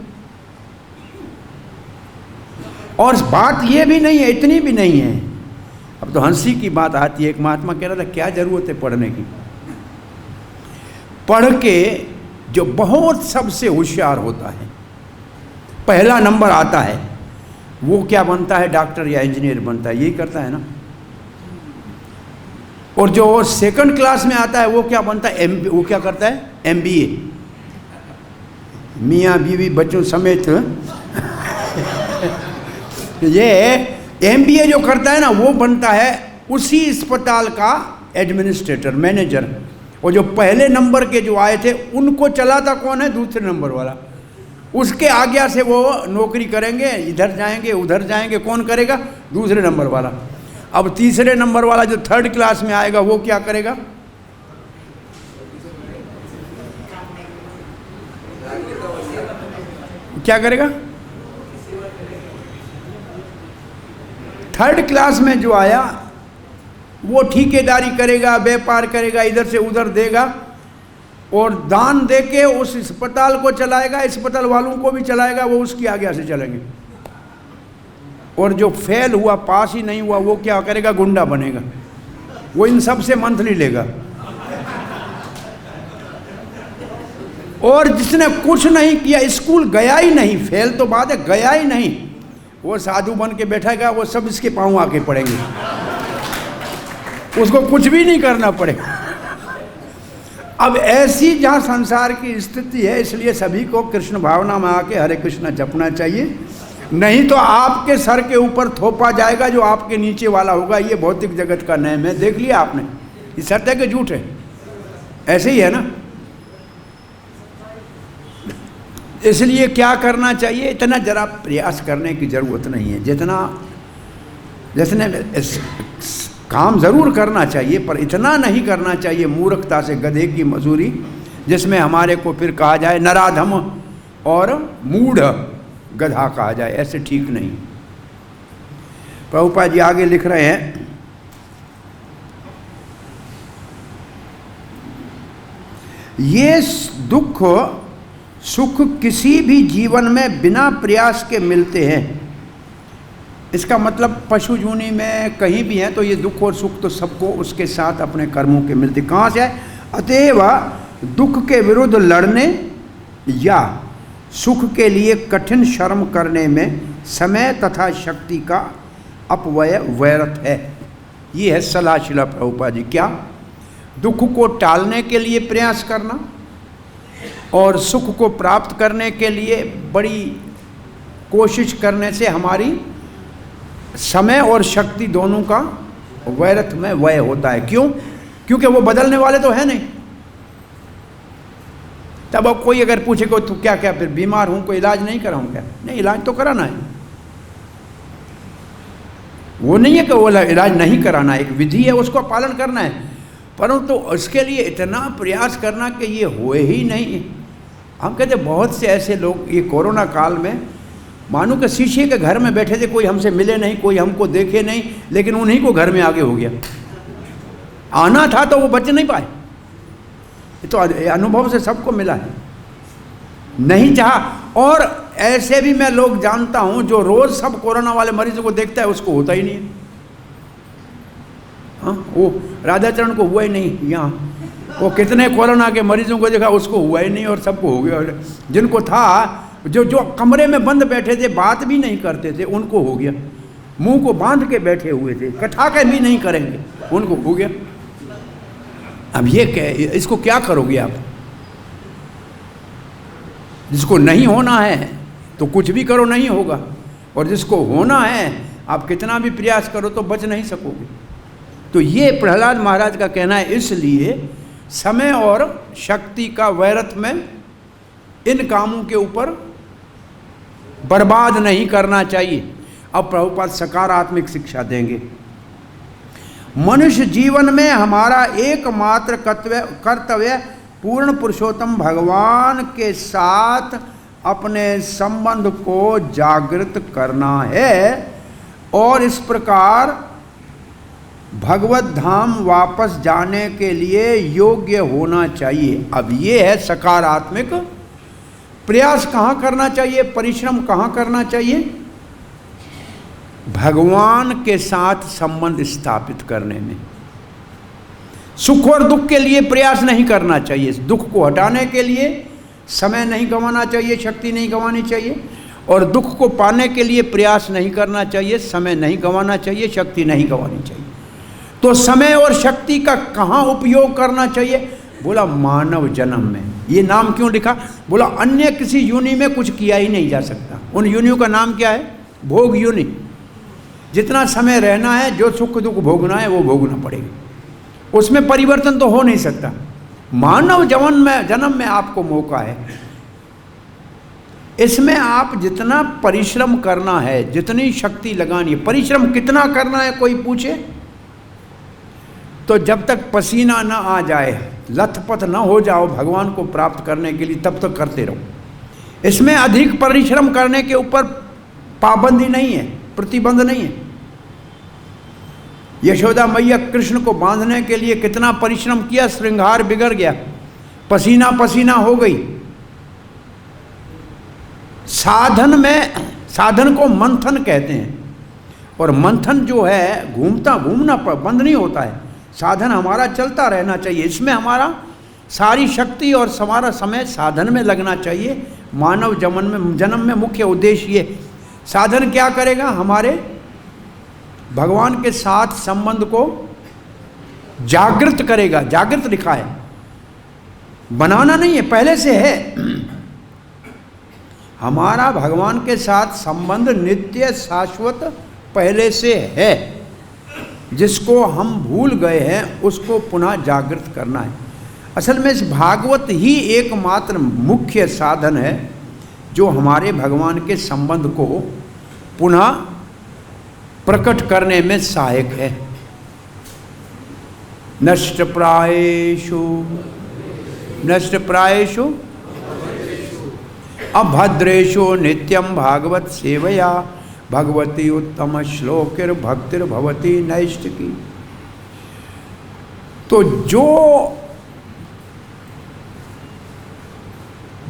और बात ये भी नहीं है, इतनी भी नहीं है। अब तो हंसी की बात आती है। एक महात्मा कह रहा था, क्या जरूरत है पढ़ने की? पढ़ के जो बहुत सबसे होशियार होता है, पहला नंबर आता है, वो क्या बनता है? डॉक्टर या इंजीनियर बनता है। यही करता है ना। और जो सेकंड क्लास में आता है वो क्या बनता है? वो क्या करता है? MBA, मियाँ बीवी बच्चों समेत। ये MBA जो करता है ना वो बनता है उसी अस्पताल का एडमिनिस्ट्रेटर, मैनेजर। और जो पहले नंबर के जो आए थे उनको चलाता कौन है? दूसरे नंबर वाला। उसके आज्ञा से वो नौकरी करेंगे, इधर जाएंगे उधर जाएंगे, कौन करेगा? दूसरे नंबर वाला। अब तीसरे नंबर वाला जो 3rd क्लास में आएगा वो क्या करेगा? क्या करेगा? 3rd क्लास में जो आया वो ठेकेदारी करेगा, व्यापार करेगा, इधर से उधर देगा और दान देके उस अस्पताल को चलाएगा, अस्पताल वालों को भी चलाएगा, वो उसकी आज्ञा से चलेंगे। और जो फेल हुआ, पास ही नहीं हुआ, वो क्या करेगा? गुंडा बनेगा, वो इन सब से मंथली लेगा। और जिसने कुछ नहीं किया, स्कूल गया ही नहीं, फेल तो बात है, गया ही नहीं, वो साधु बन के बैठेगा, वो सब इसके पाँव आके पड़ेंगे, उसको कुछ भी नहीं करना पड़ेगा। अब ऐसी जहाँ संसार की स्थिति है, इसलिए सभी को कृष्ण भावना में आके हरे कृष्ण जपना चाहिए, नहीं तो आपके सर के ऊपर थोपा जाएगा जो आपके नीचे वाला होगा। ये भौतिक जगत का नियम है, देख लिया आपने, ये सत्य है कि झूठ है? ऐसे ही है ना। इसलिए क्या करना चाहिए? इतना जरा प्रयास करने की ज़रूरत नहीं है, जितने काम ज़रूर करना चाहिए, पर इतना नहीं करना चाहिए मूर्खता से गधे की मजूरी, जिसमें हमारे को फिर कहा जाए नराधम और मूढ़ गधा कहा जाए, ऐसे ठीक नहीं। प्रभुपाद जी आगे लिख रहे हैं, ये दुख सुख किसी भी जीवन में बिना प्रयास के मिलते हैं। इसका मतलब पशु जूनी में कहीं भी है तो ये दुख और सुख तो सबको उसके साथ अपने कर्मों के मिलते। कहाँ से है? अतएव दुख के विरुद्ध लड़ने या सुख के लिए कठिन श्रम करने में समय तथा शक्ति का अपव्यय व्यर्थ है। ये है सलाह शिला प्रभुपाद जी। क्या? दुख को टालने के लिए प्रयास करना और सुख को प्राप्त करने के लिए बड़ी कोशिश करने से हमारी समय और शक्ति दोनों का व्यर्थ में व्यय होता है। क्यों? क्योंकि वो बदलने वाले तो है नहीं। तब अब कोई अगर पूछे को तू क्या क्या फिर बीमार हूं, कोई इलाज नहीं कराऊं क्या? नहीं, इलाज तो कराना है। वो नहीं है कि वो इलाज नहीं कराना, एक विधि है, उसको पालन करना है, परंतु तो उसके लिए इतना प्रयास करना कि ये हुए ही नहीं। हम कहते बहुत से ऐसे लोग ये कोरोना काल में मानो कि शीशे के घर में बैठे थे, कोई हमसे मिले नहीं, कोई हमको देखे नहीं, लेकिन उन्हीं को घर में आगे हो गया। आना था तो वो बच नहीं पाए। तो अनुभव से सबको मिला है, नहीं चाहा। और ऐसे भी मैं लोग जानता हूं जो रोज सब कोरोना वाले मरीजों को देखता है, उसको होता ही नहीं है। हाँ, वो राधाचरण को हुआ ही नहीं। यहाँ वो कितने कोरोना के मरीजों को देखा, उसको हुआ ही नहीं और सबको हो गया। जिनको था, जो कमरे में बंद बैठे थे, बात भी नहीं करते थे, उनको हो गया। मुंह को बांध के बैठे हुए थे, कठा के भी नहीं करेंगे, उनको हो गया। अब ये क्या, इसको क्या करोगे आप? जिसको नहीं होना है तो कुछ भी करो, नहीं होगा, और जिसको होना है आप कितना भी प्रयास करो तो बच नहीं सकोगे। तो ये प्रहलाद महाराज का कहना है। इसलिए समय और शक्ति का व्यर्थ में इन कामों के ऊपर बर्बाद नहीं करना चाहिए। अब प्रभुपाद सकारात्मक शिक्षा देंगे। मनुष्य जीवन में हमारा एकमात्र कर्तव्य पूर्ण पुरुषोत्तम भगवान के साथ अपने संबंध को जागृत करना है और इस प्रकार भगवत धाम वापस जाने के लिए योग्य होना चाहिए। अब ये है सकारात्मक प्रयास। कहाँ करना चाहिए? परिश्रम कहाँ करना चाहिए? भगवान के साथ संबंध स्थापित करने में। सुख और दुख के लिए प्रयास नहीं करना चाहिए। दुख को हटाने के लिए समय नहीं गंवाना चाहिए, शक्ति नहीं गंवानी चाहिए, और दुख को पाने के लिए प्रयास नहीं करना चाहिए, समय नहीं गंवाना चाहिए, शक्ति नहीं गंवानी चाहिए। तो समय और शक्ति का कहाँ उपयोग करना चाहिए? बोला मानव जन्म में। ये नाम क्यों लिखा? बोला अन्य किसी योनि में कुछ किया ही नहीं जा सकता। उन योनियों का नाम क्या है? भोग योनि। जितना समय रहना है, जो सुख दुख भोगना है वो भोगना पड़ेगा, उसमें परिवर्तन तो हो नहीं सकता। मानव जन्म में आपको मौका है, इसमें आप जितना परिश्रम करना है, जितनी शक्ति लगानी है, परिश्रम कितना करना है कोई पूछे तो जब तक पसीना न आ जाए, लथपथ न हो जाओ भगवान को प्राप्त करने के लिए, तब तक करते रहो। इसमें अधिक परिश्रम करने के ऊपर पाबंदी नहीं है, प्रतिबंध नहीं है। यशोदा मैया कृष्ण को बांधने के लिए कितना परिश्रम किया, श्रृंगार बिगड़ गया, पसीना पसीना हो गई। साधन को मंथन कहते हैं, और मंथन जो है घूमना बंद नहीं होता है, साधन हमारा चलता रहना चाहिए। इसमें हमारा सारी शक्ति और हमारा समय साधन में लगना चाहिए। मानव जन्म में मुख्य उद्देश्य ये। साधन क्या करेगा, हमारे भगवान के साथ संबंध को जागृत करेगा। जागृत लिखा है, बनाना नहीं है, पहले से है। हमारा भगवान के साथ संबंध नित्य शाश्वत पहले से है, जिसको हम भूल गए हैं उसको पुनः जागृत करना है। असल में इस भागवत ही एकमात्र मुख्य साधन है जो हमारे भगवान के संबंध को पुनः प्रकट करने में सहायक है। नष्ट प्रायेषु अभद्रेषु नित्यं भागवत सेवया भगवती उत्तम श्लोकिर्भक्तिर्भवती नैष्ठिकी। तो जो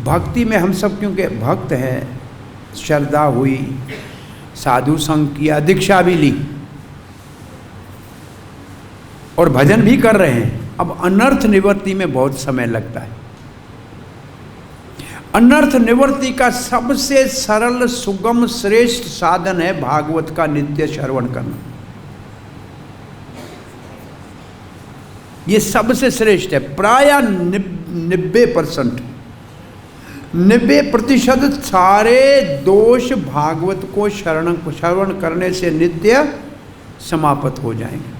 भक्ति में हम सब क्योंकि भक्त हैं, श्रद्धा हुई, साधु संग किया, दीक्षा भी ली और भजन भी कर रहे हैं, अब अनर्थ निवृत्ति में बहुत समय लगता है। अनर्थ निवृत्ति का सबसे सरल, सुगम, श्रेष्ठ साधन है भागवत का नित्य श्रवण करना। ये सबसे श्रेष्ठ है। प्राय 90% सारे दोष भागवत को श्रवण करने से नित्य समाप्त हो जाएंगे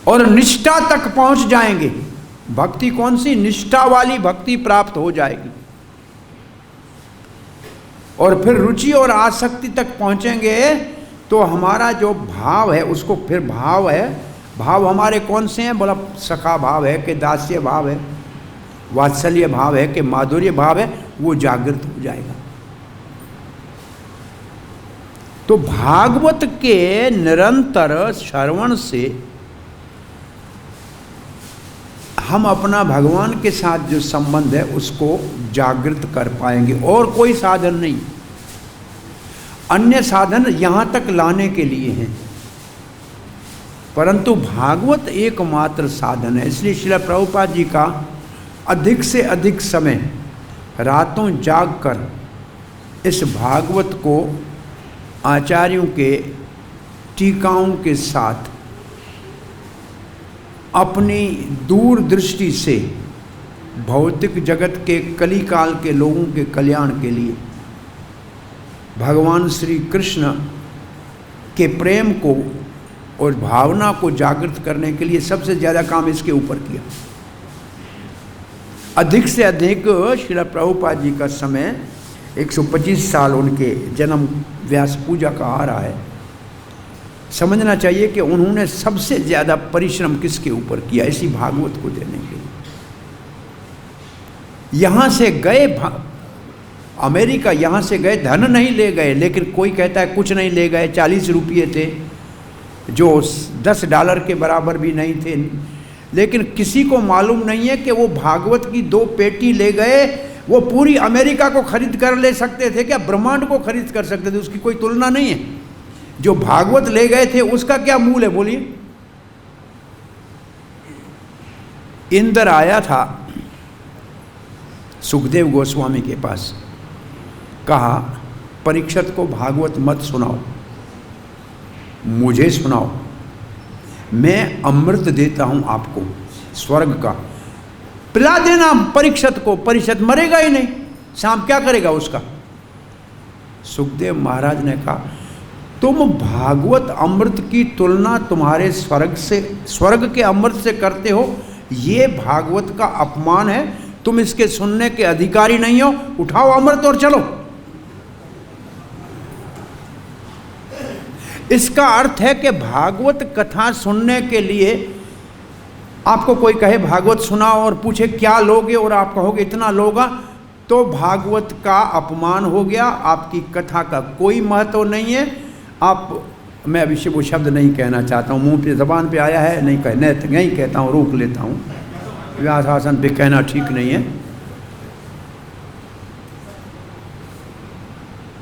और निष्ठा तक पहुंच जाएंगे। भक्ति कौन सी? निष्ठा वाली भक्ति प्राप्त हो जाएगी और फिर रुचि और आसक्ति तक पहुंचेंगे तो हमारा जो भाव है उसको फिर भाव है। भाव हमारे कौन से हैं? बोला सखा भाव है कि दास्य भाव है, वात्सल्य भाव है कि माधुर्य भाव है, वो जागृत हो जाएगा। तो भागवत के निरंतर श्रवण से हम अपना भगवान के साथ जो संबंध है उसको जागृत कर पाएंगे, और कोई साधन नहीं। अन्य साधन यहां तक लाने के लिए हैं, परंतु भागवत एकमात्र साधन है। इसलिए श्रील प्रभुपाद जी का अधिक से अधिक समय रातों जागकर इस भागवत को आचार्यों के टीकाओं के साथ अपनी दूरदृष्टि से भौतिक जगत के कलिकाल के लोगों के कल्याण के लिए भगवान श्री कृष्ण के प्रेम को और भावना को जागृत करने के लिए सबसे ज़्यादा काम इसके ऊपर किया। अधिक से अधिक श्रील प्रभुपाद जी का समय 125 साल उनके जन्म व्यास पूजा का आ रहा है। समझना चाहिए कि उन्होंने सबसे ज़्यादा परिश्रम किसके ऊपर किया? इसी भागवत को देने के लिए। यहाँ से गए अमेरिका, यहाँ से गए, धन नहीं ले गए, लेकिन कोई कहता है कुछ नहीं ले गए। 40 रुपये थे जो $10 के बराबर भी नहीं थे, लेकिन किसी को मालूम नहीं है कि वो भागवत की 2 पेटी ले गए। वो पूरी अमेरिका को खरीद कर ले सकते थे क्या? ब्रह्मांड को खरीद कर सकते थे, उसकी कोई तुलना नहीं है। जो भागवत ले गए थे उसका क्या मूल है बोलिए? इंद्र आया था सुखदेव गोस्वामी के पास, कहा परीक्षित को भागवत मत सुनाओ, मुझे सुनाओ, मैं अमृत देता हूं आपको स्वर्ग का, पिला देना परीक्षित को। परीक्षित मरेगा ही नहीं, शाम क्या करेगा उसका? सुखदेव महाराज ने कहा तुम भागवत अमृत की तुलना तुम्हारे स्वर्ग के अमृत से करते हो, ये भागवत का अपमान है। तुम इसके सुनने के अधिकारी नहीं हो, उठाओ अमृत और चलो। इसका अर्थ है कि भागवत कथा सुनने के लिए आपको कोई कहे भागवत सुनाओ और पूछे क्या लोगे और आप कहोगे इतना लोगा, तो भागवत का अपमान हो गया, आपकी कथा का कोई महत्व नहीं है। मैं अभी वो शब्द नहीं कहना चाहता हूँ, मुंह पे ज़बान पे आया है, नहीं कहता हूँ, रोक लेता हूँ, व्यासासन पे कहना ठीक नहीं है।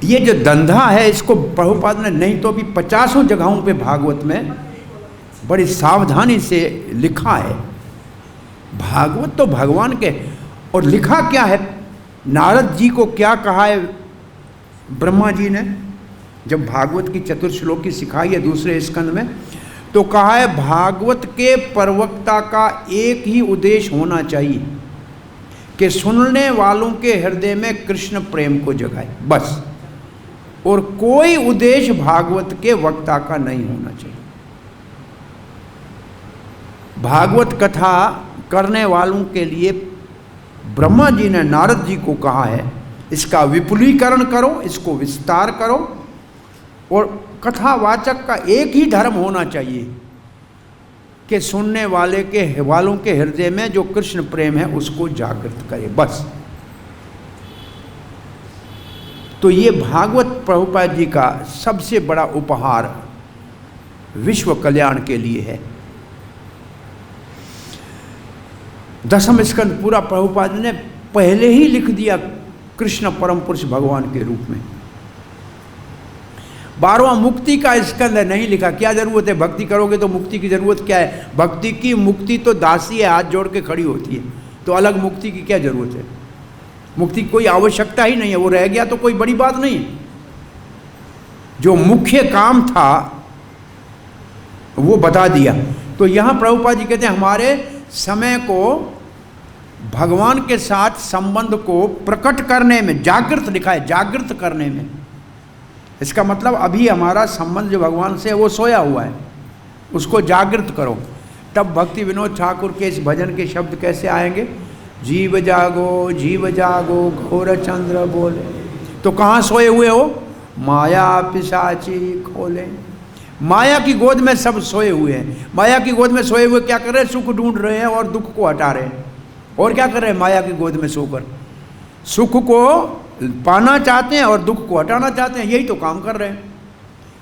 ये जो धंधा है इसको प्रभुपाद ने नहीं तो भी 50 जगहों पे भागवत में बड़ी सावधानी से लिखा है। भागवत तो भगवान के, और लिखा क्या है, नारद जी को क्या कहा है ब्रह्मा जी ने जब भागवत की चतुर्श्लोकी सिखाई है दूसरे स्कंद में, तो कहा है भागवत के प्रवक्ता का एक ही उद्देश्य होना चाहिए कि सुनने वालों के हृदय में कृष्ण प्रेम को जगाए, बस। और कोई उद्देश्य भागवत के वक्ता का नहीं होना चाहिए। भागवत कथा करने वालों के लिए ब्रह्मा जी ने नारद जी को कहा है इसका विपुलीकरण करो, इसको विस्तार करो, और कथावाचक का एक ही धर्म होना चाहिए कि सुनने वालों के हृदय में जो कृष्ण प्रेम है उसको जागृत करे, बस। तो ये भागवत प्रभुपाद जी का सबसे बड़ा उपहार विश्व कल्याण के लिए है। 10वें स्कंद पूरा प्रभुपाद ने पहले ही लिख दिया कृष्ण परम पुरुष भगवान के रूप में। 12वां मुक्ति का स्कंद है, नहीं लिखा, क्या जरूरत है, भक्ति करोगे तो मुक्ति की जरूरत क्या है? भक्ति की मुक्ति तो दासी है, हाथ जोड़ के खड़ी होती है, तो अलग मुक्ति की क्या जरूरत है? मुक्ति की कोई आवश्यकता ही नहीं है, वो रह गया तो कोई बड़ी बात नहीं है। जो मुख्य काम था वो बता दिया। तो यहाँ प्रभुपाद जी कहते हैं हमारे समय को भगवान के साथ संबंध को प्रकट करने में, जागृत लिखा है, जागृत करने में। इसका मतलब अभी हमारा संबंध जो भगवान से है वो सोया हुआ है, उसको जागृत करो। तब भक्ति विनोद ठाकुर के इस भजन के शब्द कैसे आएंगे? जीव जागो घोर चंद्र बोले। तो कहाँ सोए हुए हो? माया पिशाची खोले। माया की गोद में सब सोए हुए हैं। माया की गोद में सोए हुए क्या कर रहे हैं? सुख ढूंढ रहे हैं और दुख को हटा रहे हैं। और क्या कर रहे हैं? माया की गोद में सोकर सुख को पाना चाहते हैं और दुख को हटाना चाहते हैं, यही तो काम कर रहे हैं।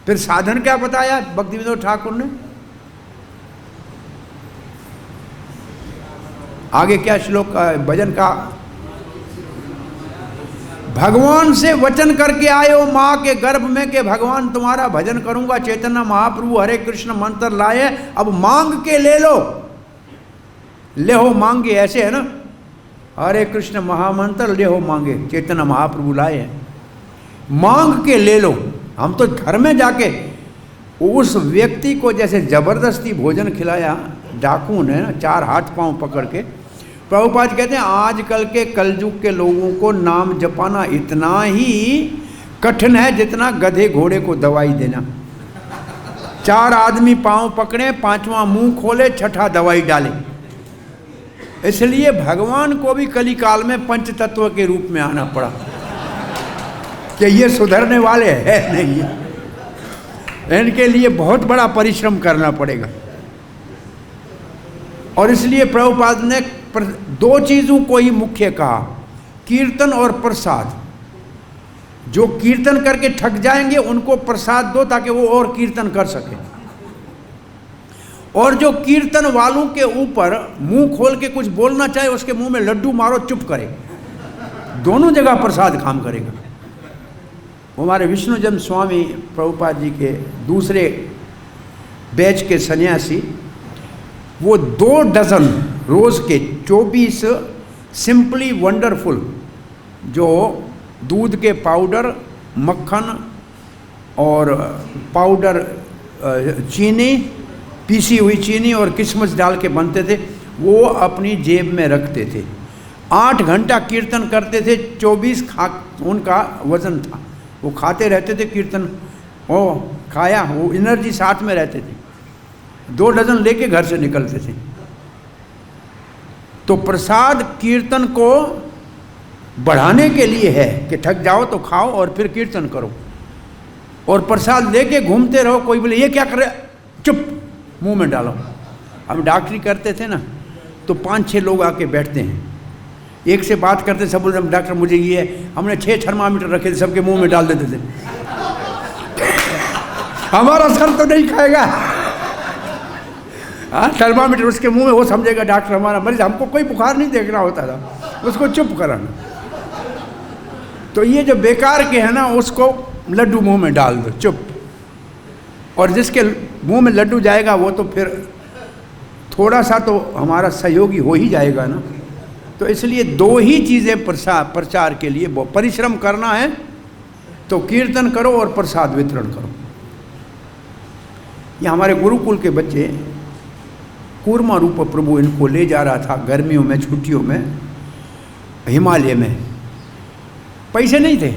फिर साधन क्या बताया भक्ति विनोद ठाकुर ने? आगे क्या श्लोक भजन का? भगवान से वचन करके आयो माँ के गर्भ में के भगवान तुम्हारा भजन करूंगा। चैतन्य महाप्रभु हरे कृष्ण मंत्र लाए, अब मांग के ले लो। ले हो मांगे, ऐसे है ना, हरे कृष्ण महामंत्र ले हो मांगे, चैतन्य महाप्रभु लाए हैं, मांग के ले लो। हम तो घर में जाके उस व्यक्ति को जैसे जबरदस्ती भोजन खिलाया डाकू ने, 4 हाथ पांव पकड़ के। प्रभुपाद कहते हैं आजकल के कलयुग के लोगों को नाम जपाना इतना ही कठिन है जितना गधे घोड़े को दवाई देना। 4 आदमी पांव पकड़े, 5वां मुंह खोले, 6ठा दवाई डाले। इसलिए भगवान को भी कली काल में पंच तत्व के रूप में आना पड़ा कि ये सुधरने वाले हैं नहीं, इनके लिए बहुत बड़ा परिश्रम करना पड़ेगा। और इसलिए प्रभुपाद ने 2 चीज़ों को ही मुख्य कहा, कीर्तन और प्रसाद। जो कीर्तन करके थक जाएंगे उनको प्रसाद दो ताकि वो और कीर्तन कर सके, और जो कीर्तन वालों के ऊपर मुंह खोल के कुछ बोलना चाहे उसके मुंह में लड्डू मारो, चुप करे। दोनों जगह प्रसाद काम करेगा। हमारे विष्णुजन स्वामी प्रभुपाद जी के दूसरे बैच के सन्यासी, वो 2 डजन रोज़ के 24 सिंपली वंडरफुल, जो दूध के पाउडर, मक्खन और पाउडर चीनी, पीसी हुई चीनी और किशमिश डाल के बनते थे, वो अपनी जेब में रखते थे। 8 घंटा कीर्तन करते थे, 24 उनका वजन था। वो खाते रहते थे कीर्तन। खाया, वो एनर्जी साथ में रहते थे, 2 डजन लेके घर से निकलते थे। तो प्रसाद कीर्तन को बढ़ाने के लिए है कि थक जाओ तो खाओ और फिर कीर्तन करो, और प्रसाद लेके घूमते रहो। कोई बोले ये क्या कर रहे, चुप, मुंह में डालो। हम डॉक्टरी करते थे ना, तो 5-6 लोग आके बैठते हैं, एक से बात करते, सब बोलते डॉक्टर मुझे ये है। हमने 6 थर्मामीटर रखे थे, सबके मुंह में डाल देते थे। हमारा सर तो नहीं खाएगा, हाँ, थर्मामीटर उसके मुंह में, वो समझेगा डॉक्टर हमारा मरीज। हमको कोई बुखार नहीं देखना होता था, उसको चुप कराना। तो ये जो बेकार के है ना, उसको लड्डू मुंह में डाल दो, चुप। और जिसके मुंह में लड्डू जाएगा वो तो फिर थोड़ा सा तो हमारा सहयोगी हो ही जाएगा ना। तो इसलिए 2 ही चीज़ें प्रचार के लिए परिश्रम करना है तो कीर्तन करो और प्रसाद वितरण करो। ये हमारे गुरुकुल के बच्चे, कूर्मा रूप प्रभु इनको ले जा रहा था गर्मियों में, छुट्टियों में, हिमालय में। पैसे नहीं थे,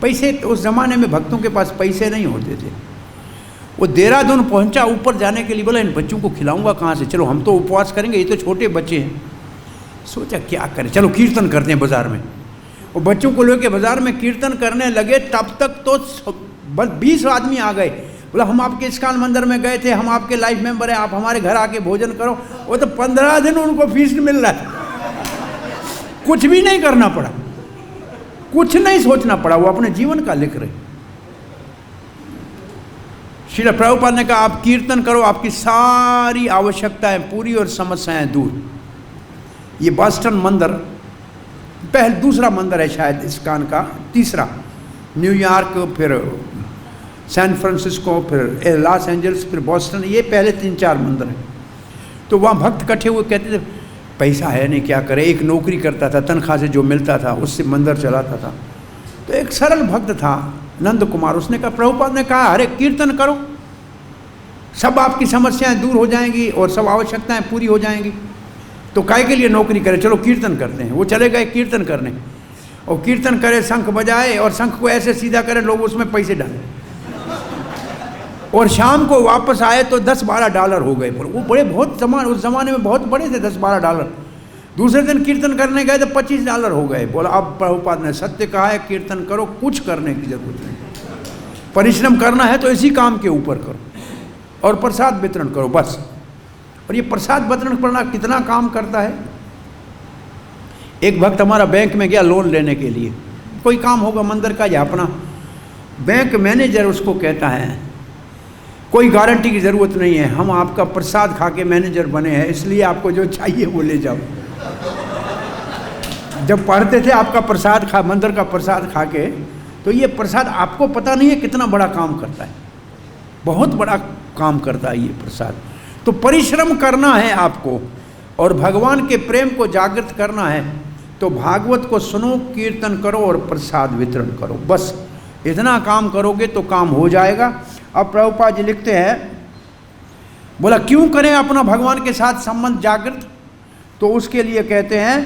पैसे उस ज़माने में भक्तों के पास पैसे नहीं होते थे। वो देहरादून पहुंचा, ऊपर जाने के लिए बोला इन बच्चों को खिलाऊंगा कहाँ से, चलो हम तो उपवास करेंगे, ये तो छोटे बच्चे हैं। सोचा क्या करें, चलो कीर्तन करते हैं बाज़ार में। वो बच्चों को लेकर बाज़ार में कीर्तन करने लगे, तब तक तो 20 आदमी आ गए। बोला हम आपके इस्कॉन मंदिर में गए थे, हम आपके लाइफ मेंबर हैं, आप हमारे घर आके भोजन करो। वो तो 15 दिन उनको फीस्ट मिल रहा था, कुछ भी नहीं करना पड़ा, कुछ नहीं सोचना पड़ा, वो अपने जीवन का लिख रहे। श्रील प्रभुपाद ने कहा आप कीर्तन करो, आपकी सारी आवश्यकताएं पूरी और समस्याएं दूर। ये बॉस्टन मंदिर दूसरा मंदिर है शायद इस्कॉन का, तीसरा। न्यूयॉर्क, फिर सैन फ्रांसिस्को, फिर लॉस एंजल्स, फिर बॉस्टन, ये पहले 3-4 मंदिर हैं। तो वहाँ भक्त इकट्ठे हुए, कहते थे पैसा है नहीं, क्या करे। एक नौकरी करता था, तनख्वाह से जो मिलता था उससे मंदिर चलाता था। तो एक सरल भक्त था नंद कुमार, उसने कहा प्रभुपाद ने कहा अरे कीर्तन करो, सब आपकी समस्याएं दूर हो जाएंगी और सब आवश्यकताएं पूरी हो जाएंगी। तो काय के लिए नौकरी करें, चलो कीर्तन करते हैं। वो चले गए कीर्तन करने, और कीर्तन करे, शंख बजाए, और शंख को ऐसे सीधा करें लोग उसमें पैसे डालें, और शाम को वापस आए तो $10-12 हो गए। वो बड़े बहुत उस ज़माने में बहुत बड़े थे $10-12। दूसरे दिन कीर्तन करने गए तो $25 हो गए। बोला अब प्रभुपाद ने सत्य कहा है, कीर्तन करो, कुछ करने की जरूरत नहीं, परिश्रम करना है तो इसी काम के ऊपर करो और प्रसाद वितरण करो बस। और ये प्रसाद वितरण करना कितना काम करता है। एक भक्त हमारा बैंक में गया लोन लेने के लिए, कोई काम होगा मंदिर का या अपना। बैंक मैनेजर उसको कहता है कोई गारंटी की ज़रूरत नहीं है, हम आपका प्रसाद खा के मैनेजर बने हैं, इसलिए आपको जो चाहिए वो ले जाओ। जब पढ़ते थे आपका प्रसाद खा, मंदिर का प्रसाद खा के, तो ये प्रसाद आपको पता नहीं है कितना बड़ा काम करता है, बहुत बड़ा काम करता है ये प्रसाद। तो परिश्रम करना है आपको और भगवान के प्रेम को जागृत करना है, तो भागवत को सुनो, कीर्तन करो और प्रसाद वितरण करो, बस इतना काम करोगे तो काम हो जाएगा। अब प्रभुपाद जी लिखते हैं, बोला क्यों करें अपना भगवान के साथ संबंध जागृत, तो उसके लिए कहते हैं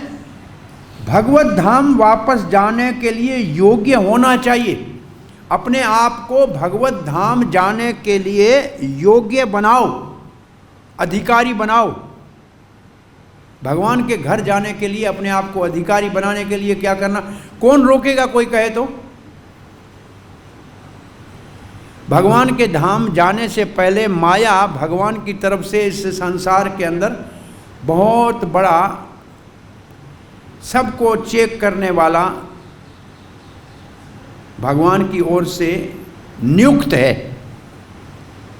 भगवत धाम वापस जाने के लिए योग्य होना चाहिए। अपने आप को भगवत धाम जाने के लिए योग्य बनाओ, अधिकारी बनाओ। भगवान के घर जाने के लिए अपने आप को अधिकारी बनाने के लिए क्या करना, कौन रोकेगा कोई कहे तो। भगवान के धाम जाने से पहले माया भगवान की तरफ से इस संसार के अंदर बहुत बड़ा सबको चेक करने वाला भगवान की ओर से नियुक्त है।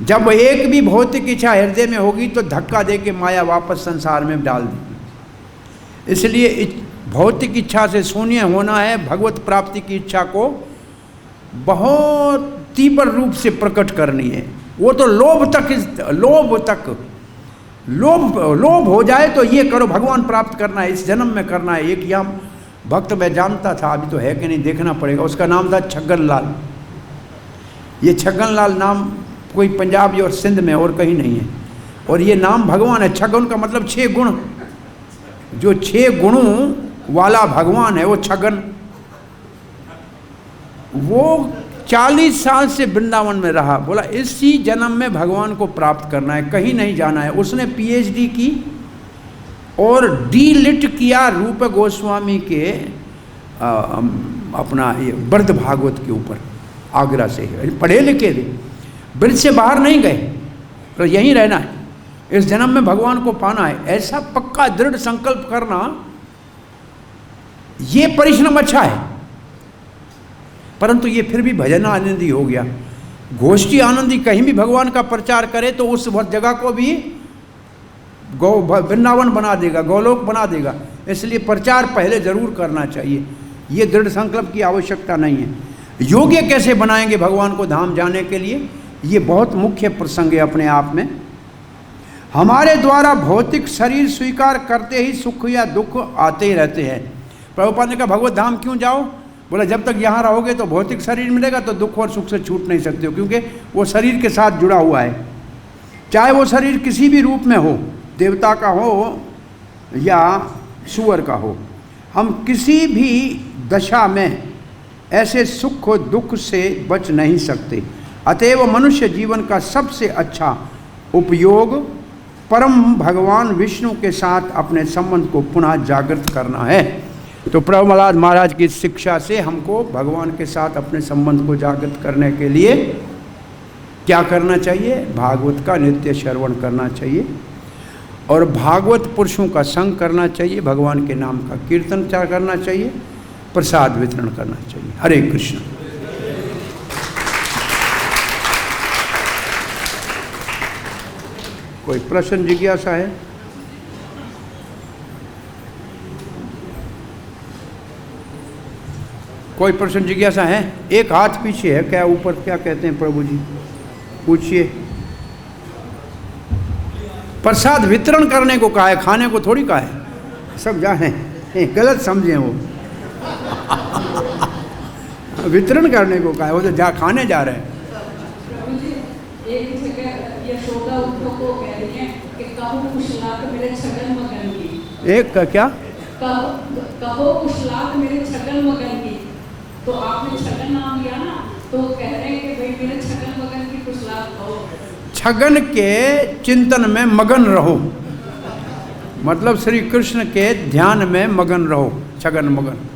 जब एक भी भौतिक इच्छा हृदय में होगी तो धक्का दे के माया वापस संसार में डाल देगी। इसलिए भौतिक इच्छा से शून्य होना है, भगवत प्राप्ति की इच्छा को बहुत तीव्र रूप से प्रकट करनी है। वो तो लोभ हो जाए तो ये करो, भगवान प्राप्त करना है, इस जन्म में करना है। एक यहाँ भक्त मैं जानता था, अभी तो है कि नहीं देखना पड़ेगा, उसका नाम था छगन लाल। ये छगन लाल नाम कोई पंजाब और सिंध में और कहीं नहीं है, और ये नाम भगवान है। छगन का मतलब 6 गुण, जो 6 गुणों वाला भगवान है वो छगन। वो 40 साल से वृंदावन में रहा, बोला इसी जन्म में भगवान को प्राप्त करना है, कहीं नहीं जाना है। उसने पीएचडी की और डीलिट किया रूप गोस्वामी के अपना ये ब्रज भागवत के ऊपर, आगरा से पढ़े लिखे थे, ब्रज से बाहर नहीं गए, तो यहीं रहना है, इस जन्म में भगवान को पाना है, ऐसा पक्का दृढ़ संकल्प करना, ये परिश्रम अच्छा है। परंतु ये फिर भी भजन आनंदी हो गया, गोष्ठी आनंदी कहीं भी भगवान का प्रचार करे तो उस जगह को भी वृंदावन बना देगा, गौलोक बना देगा। इसलिए प्रचार पहले जरूर करना चाहिए, ये दृढ़ संकल्प की आवश्यकता नहीं है। योग्य कैसे बनाएंगे भगवान को धाम जाने के लिए, ये बहुत मुख्य प्रसंग है अपने आप में। हमारे द्वारा भौतिक शरीर स्वीकार करते ही सुख या दुख आते ही रहते हैं। प्रभुपाद ने कहा भगवत धाम क्यों जाओ, बोला जब तक यहाँ रहोगे तो भौतिक शरीर मिलेगा तो दुख और सुख से छूट नहीं सकते हो, क्योंकि वो शरीर के साथ जुड़ा हुआ है, चाहे वो शरीर किसी भी रूप में हो, देवता का हो या सूअर का हो। हम किसी भी दशा में ऐसे सुख और दुख से बच नहीं सकते। अतएव मनुष्य जीवन का सबसे अच्छा उपयोग परम भगवान विष्णु के साथ अपने संबंध को पुनः जागृत करना है। तो प्रभुपाद महाराज की शिक्षा से हमको भगवान के साथ अपने संबंध को जागृत करने के लिए क्या करना चाहिए, भागवत का नित्य श्रवण करना चाहिए और भागवत पुरुषों का संग करना चाहिए, भगवान के नाम का कीर्तन करना चाहिए, प्रसाद वितरण करना चाहिए। हरे कृष्ण। कोई प्रश्न जिज्ञासा है? कोई प्रश्न जिज्ञासा है? एक हाथ पीछे है, क्या ऊपर क्या कहते हैं प्रभु जी, पूछिए। प्रसाद वितरण करने को कहा है, खाने को थोड़ी कहा है, सब जाने गलत समझे वो वितरण करने को कहा है, वो तो जा खाने जा रहे हैं। एक जगह यशोदा उद्धव को कह रही है कि कहो कुशलाक मेरे छगन मगन की। एक का क्या? कहो कुशलाक मेरे छगन मगन की। तो आपने छगन नाम लिया ना, तो कह रहे हैं कि भाई मेरे छगन मगन की कुशलाक कहो। छगन के चिंतन में मगन रहो, मतलब श्री कृष्ण के ध्यान में मगन रहो, छगन मगन।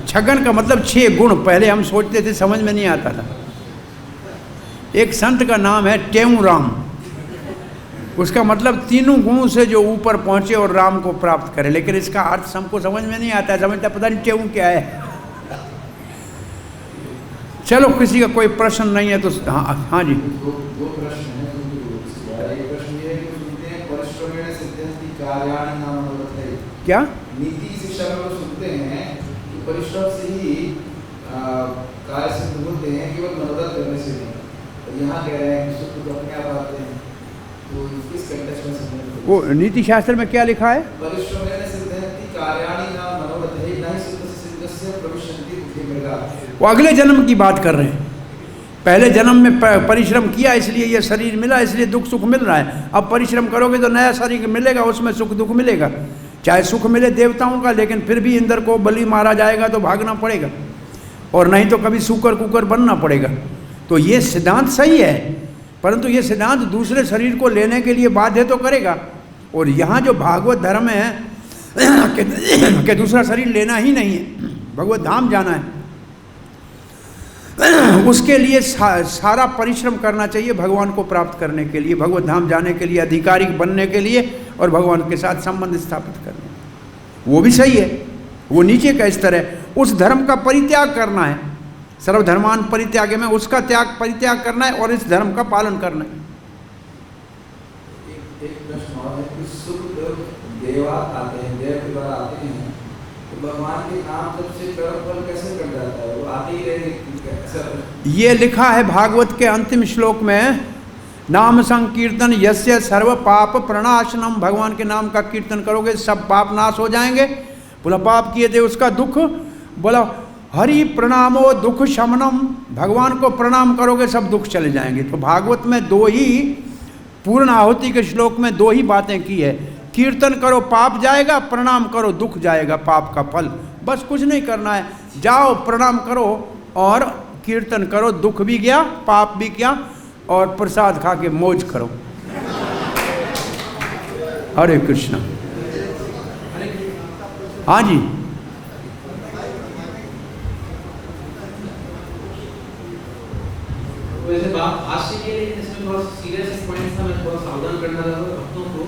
छगन का मतलब 6 गुण, पहले हम सोचते थे समझ में नहीं आता था। एक संत का नाम है टेऊराम, उसका मतलब तीनों गुणों से जो ऊपर पहुंचे और राम को प्राप्त करे, लेकिन इसका अर्थ हमको समझ में नहीं आता है, समझता पता नहीं टेऊ क्या है। चलो किसी का कोई प्रश्न नहीं है तो हाँ, हाँ जी। दो प्रश्न हैं। एक प्रश्न ये है कि सुनते हैं परिश्रमेण सिद्ध्यन्ति कार्याणि नाम मनोरथै। क्या नीति शिक्षा में लोग सुनते हैं कि परिश्रम से ही कार्य सिद्ध होते हैं, केवल मनोरथ करने से नहीं। तो यहाँ कह रहे हैं कि सुख तो अपने आप आते हैं, तो इस कंटेक्स्ट में समझना। वो नीति शास्त्र में क्या लिखा है? परिश्रमेण सिद्ध्यन्ति कार्याणि नाम मनोरथै न सिद्धस्य सिद्धस्य प्रविशन्ति बुद्धिमृगा। वो अगले जन्म की बात कर रहे हैं। पहले जन्म में परिश्रम किया इसलिए ये शरीर मिला, इसलिए दुख सुख मिल रहा है। अब परिश्रम करोगे तो नया शरीर मिलेगा, उसमें सुख दुख मिलेगा। चाहे सुख मिले देवताओं का, लेकिन फिर भी इंद्र को बलि मारा जाएगा तो भागना पड़ेगा, और नहीं तो कभी सूकर कुकर बनना पड़ेगा। तो ये सिद्धांत सही है, परंतु ये सिद्धांत दूसरे शरीर को लेने के लिए बाध्य तो करेगा। और यहाँ जो भागवत धर्म है कि दूसरा शरीर लेना ही नहीं है, भगवत धाम जाना है, उसके लिए सारा परिश्रम करना चाहिए भगवान को प्राप्त करने के लिए, भगवत धाम जाने के लिए, आधिकारिक बनने के लिए और भगवान के साथ संबंध स्थापित करने। वो भी सही है, वो नीचे का स्तर है। उस धर्म का परित्याग करना है, सर्वधर्मान परित्याग में उसका परित्याग करना है और इस धर्म का पालन करना है। एक प्रश्न और है कि सुख देवा आते हैं, देव के द्वारा आते हैं, तो भगवान के नाम जब से कर्म फल कैसे कट जाता है, वो आते ही रहेंगे? ये लिखा है भागवत के अंतिम श्लोक में, नाम संकीर्तन यस्य सर्व पाप प्रणाशनम। भगवान के नाम का कीर्तन करोगे सब पाप नाश हो जाएंगे। बोला पाप किए थे उसका दुख, बोला हरि प्रणामो दुख शमनम, भगवान को प्रणाम करोगे सब दुख चले जाएंगे। तो भागवत में 2 ही पूर्ण आहुति के श्लोक में 2 ही बातें की है, कीर्तन करो पाप जाएगा, प्रणाम करो दुख जाएगा, पाप का फल। बस कुछ नहीं करना है, जाओ प्रणाम करो और कीर्तन करो, दुख भी गया, पाप भी किया, और प्रसाद खा के मौज करो। हरे कृष्णा। हाँ जी, वैसे बात हास्य के लिए, इसमें थोड़ा सीरियस पॉइंट था, मैं थोड़ा सावधान करना चाहता हूँ भक्तों को।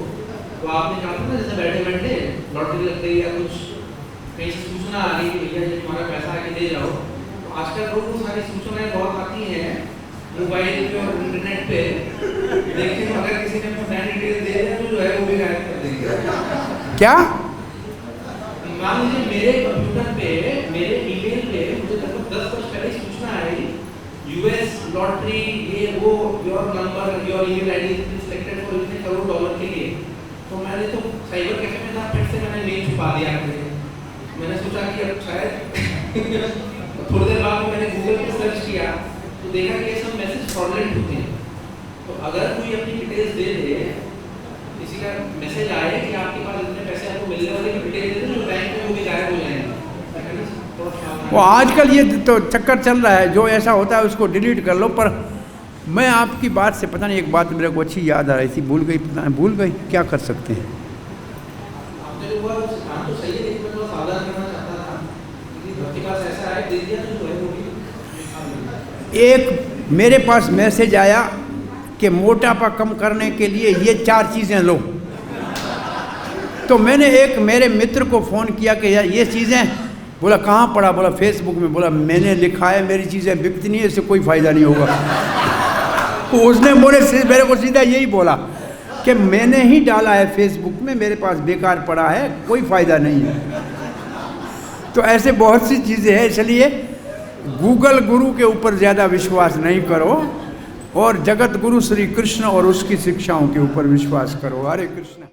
तो आपने कहा था ना, जैसे बैठे बैठे लॉटरी लग गई या कुछ कहीं से सूचना आ गई कि भैया ये तुम्हारा पैसा आके दे जाओ, तो आजकल लोगों को सारी सूचनाएं बहुत आती हैं मोबाइल पे और इंटरनेट पे, लेकिन अगर किसी ने अपना बैंक डिटेल दे दिया तो जो है वो भी गायब कर देंगे। क्या? मान लीजिए मेरे कंप्यूटर पे, मेरे ईमेल पे मुझे लगभग 10 वर्ष पहले सूचना आई, यूएस लॉटरी ये वो, your number, your email ID selected for इतने करोड़ डॉलर के लिए। तो मैंने तो साइबर कैफे में था, फिर से मैंने मेल छुपा दिया। मैंने सोचा कि अब शायद थोड़ी देर बाद मैंने गूगल पे सर्च किया तो देखा कि ये सब मैसेज फ्रॉडलेंट होते हैं। तो अगर कोई अपनी डिटेल्स दे दे, किसी का मैसेज आए कि आपके पास इतने पैसे आपको मिलने वाले, डिटेल दे दे, जो बैंक में वो भी गायब हो जाएंगे। वो आजकल ये तो चक्कर चल रहा है, जो ऐसा होता है उसको डिलीट कर लो। पर मैं आपकी बात से, पता नहीं, एक बात मेरे को अच्छी याद आ रही थी, भूल गई, पता नहीं भूल गई, क्या कर सकते हैं। आपने जो हुआ वो सिद्धांत तो सही है, लेकिन मैं थोड़ा सावधान करना चाहता था कि भक्ति पास ऐसा है, दे दिया तो है वो भी। एक मेरे पास मैसेज आया कि मोटापा कम करने के लिए ये 4 चीज़ें लो। तो मैंने एक मेरे मित्र को फ़ोन किया कि यार ये चीज़ें, बोला कहाँ पढ़ा? बोला फेसबुक में। बोला मैंने लिखा है, मेरी चीज़ें बिकती नहीं है, इससे कोई फ़ायदा नहीं होगा। तो उसने मेरे को सीधा यही बोला कि मैंने ही डाला है फेसबुक में, मेरे पास बेकार पड़ा है, कोई फ़ायदा नहीं है। तो ऐसे बहुत सी चीज़ें हैं, इसलिए गूगल गुरु के ऊपर ज़्यादा विश्वास नहीं करो, और जगत गुरु श्री कृष्ण और उसकी शिक्षाओं के ऊपर विश्वास करो। हरे कृष्ण।